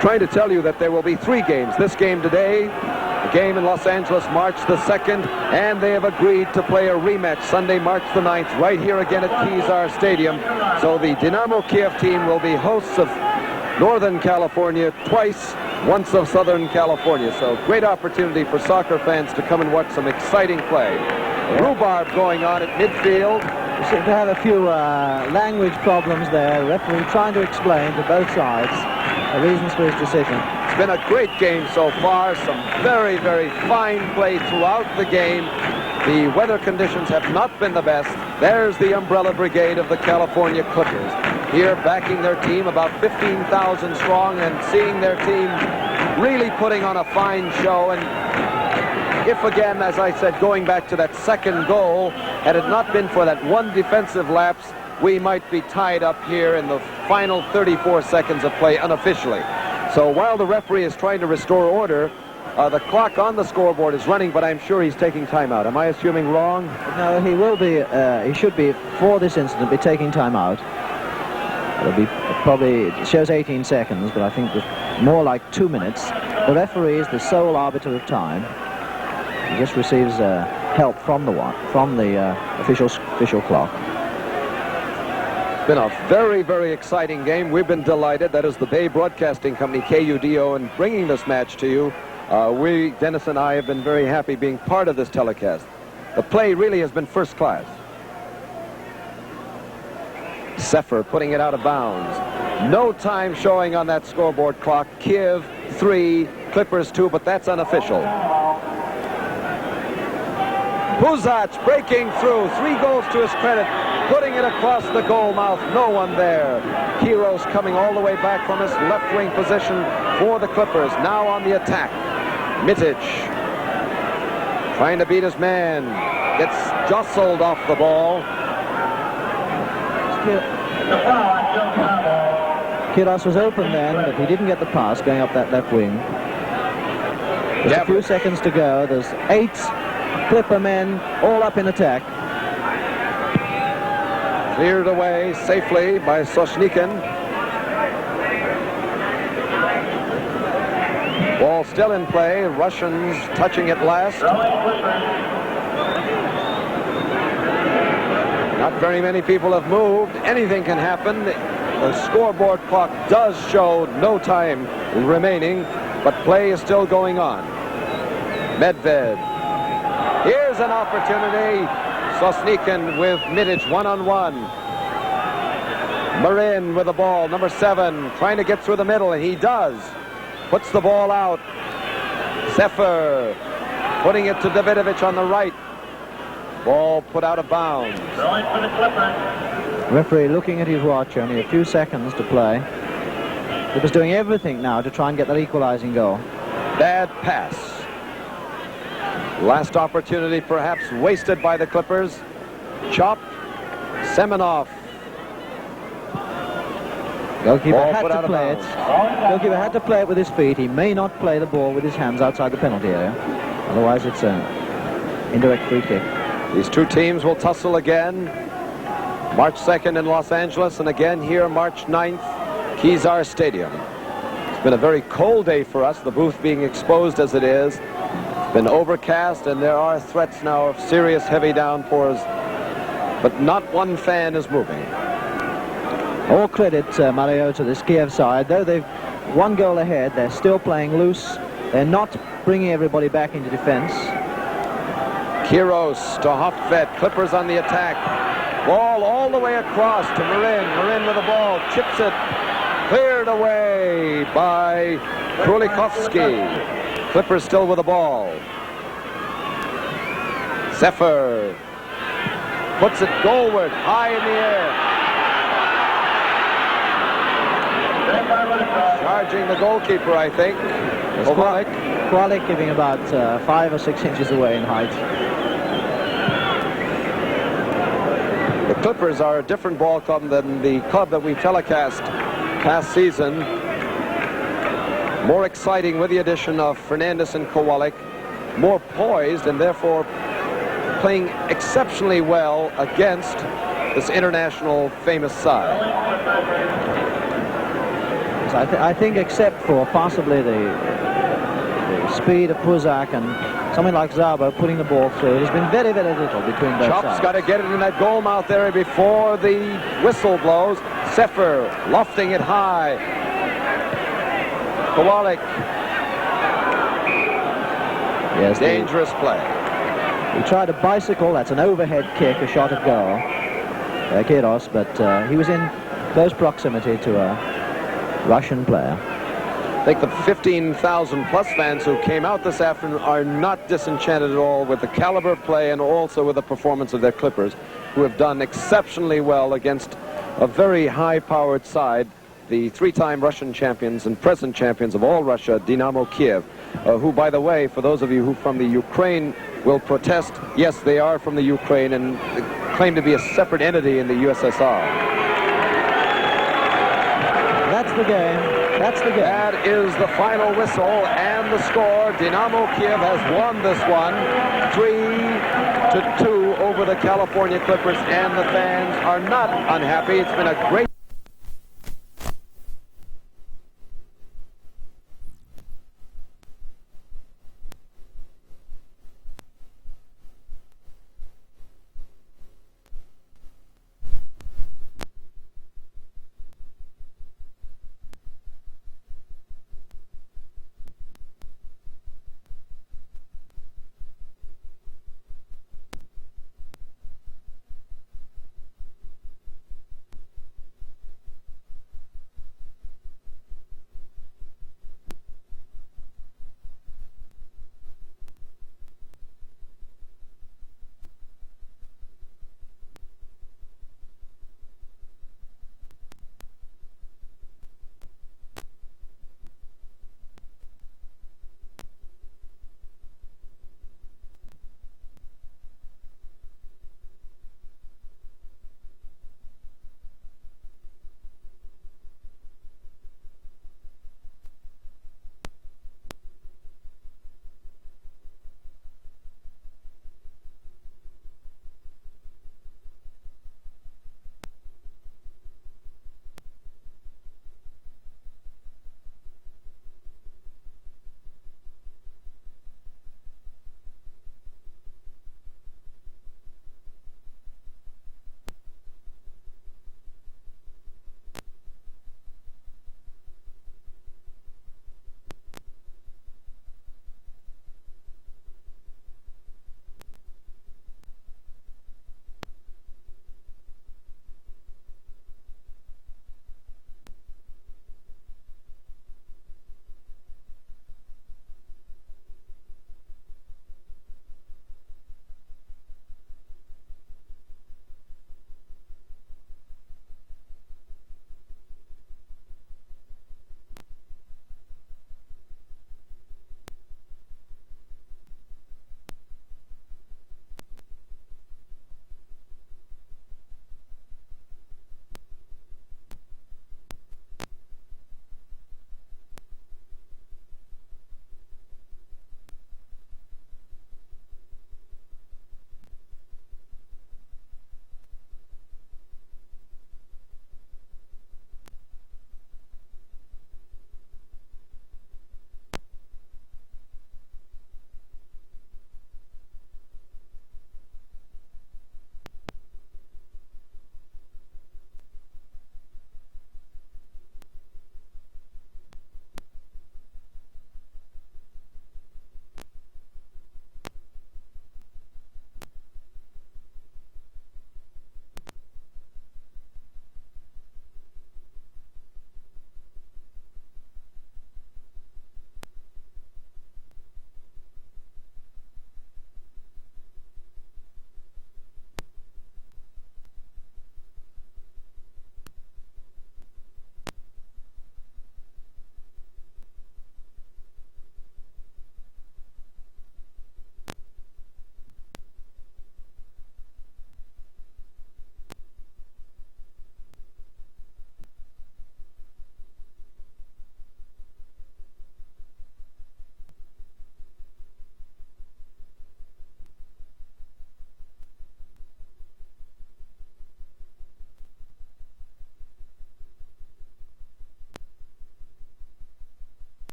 Trying to tell you that there will be 3 games. This game today, a game in Los Angeles, March the 2nd, and they have agreed to play a rematch Sunday, March the 9th, right here again at Kezar Stadium. So the Dynamo Kiev team will be hosts of Northern California twice, once of Southern California. So great opportunity for soccer fans to come and watch some exciting play. Rhubarb going on at midfield. We seem to have a few language problems there. The referee trying to explain to both sides the reasons for his decision. It's been a great game so far. Some very, very fine play throughout the game. The weather conditions have not been the best. There's the umbrella brigade of the California Clippers. Here backing their team, about 15,000 strong, and seeing their team really putting on a fine show. And if again, as I said, going back to that second goal, had it not been for that one defensive lapse, we might be tied up here in the final 34 seconds of play unofficially. So while the referee is trying to restore order, the clock on the scoreboard is running, but I'm sure he's taking timeout. Am I assuming wrong? No, he will be, he should be, for this incident, be taking timeout. It'll be probably, it shows 18 seconds, but I think it's more like 2 minutes. The referee is the sole arbiter of time. He just receives help from the official clock. Been a very, very exciting game. We've been delighted. That is the Bay Broadcasting Company, KUDO, and bringing this match to you. Dennis and I, have been very happy being part of this telecast. The play really has been first class. Sefer putting it out of bounds. No time showing on that scoreboard clock. Kiev 3, Clippers 2, but that's unofficial. Puzac breaking through, 3 goals to his credit, putting it across the goal mouth, no one there. Kiros coming all the way back from his left wing position for the Clippers, now on the attack. Mitic trying to beat his man, gets jostled off the ball. Kiros was open then, but he didn't get the pass going up that left wing. Just a few seconds to go. There's 8 Clipper men all up in attack. Cleared away safely by Soshnikin. Ball still in play. Russians touching it last. Not very many people have moved. Anything can happen. The scoreboard clock does show no time remaining, but play is still going on. Medved. Here's an opportunity. Soshnikin with Mitic one-on-one. Marin with the ball, number 7, trying to get through the middle, and he does. Puts the ball out. Sefer putting it to Davidovich on the right. Ball put out of bounds. Referee looking at his watch, only a few seconds to play. He was doing everything now to try and get that equalizing goal. Bad pass. Last opportunity perhaps wasted by the Clippers. Chop Semenov. Goalkeeper Ball had put to out of play it. bounds. Goalkeeper had to play it with his feet. He may not play the ball with his hands outside the penalty area. Otherwise, it's an indirect free kick. These two teams will tussle again. March 2nd in Los Angeles, and again here March 9th, Kezar Stadium. It's been a very cold day for us, the booth being exposed as it is. It's been overcast, and there are threats now of serious heavy downpours, but not one fan is moving. All credit, Mario, to this Kiev side. Though they've one goal ahead, they're still playing loose. They're not bringing everybody back into defense. Kiros to Hofvet. Clippers on the attack. Ball all the way across to Marin. Marin with the ball. Chips it. Cleared away by Krulikovsky. Clippers still with the ball. Zephyr puts it goalward, high in the air. Charging the goalkeeper, I think. Kowalik giving about 5 or 6 inches away in height. The Clippers are a different ball club than the club that we telecast past season. More exciting with the addition of Fernandez and Kowalik. More poised and therefore playing exceptionally well against this international famous side. So I think except for possibly the speed of Puzak and someone like Zabo putting the ball through, there's been very, very little between both sides. Chop's got to get it in that goal mouth area before the whistle blows. Zephyr lofting it high. Kowalik. Yes, dangerous play. He tried a bicycle. That's an overhead kick, a shot at goal. Kiros, but he was in close proximity to a Russian player. I think the 15,000 plus fans who came out this afternoon are not disenchanted at all with the caliber of play and also with the performance of their Clippers, who have done exceptionally well against a very high-powered side, the three-time Russian champions and present champions of all Russia, Dynamo Kiev, who, by the way, for those of you who from the Ukraine will protest, yes, they are from the Ukraine and claim to be a separate entity in the USSR. That's the game. That's the game. That is the final whistle and the score. Dynamo Kiev has won this one 3-2 over the California Clippers, and the fans are not unhappy. It's been a great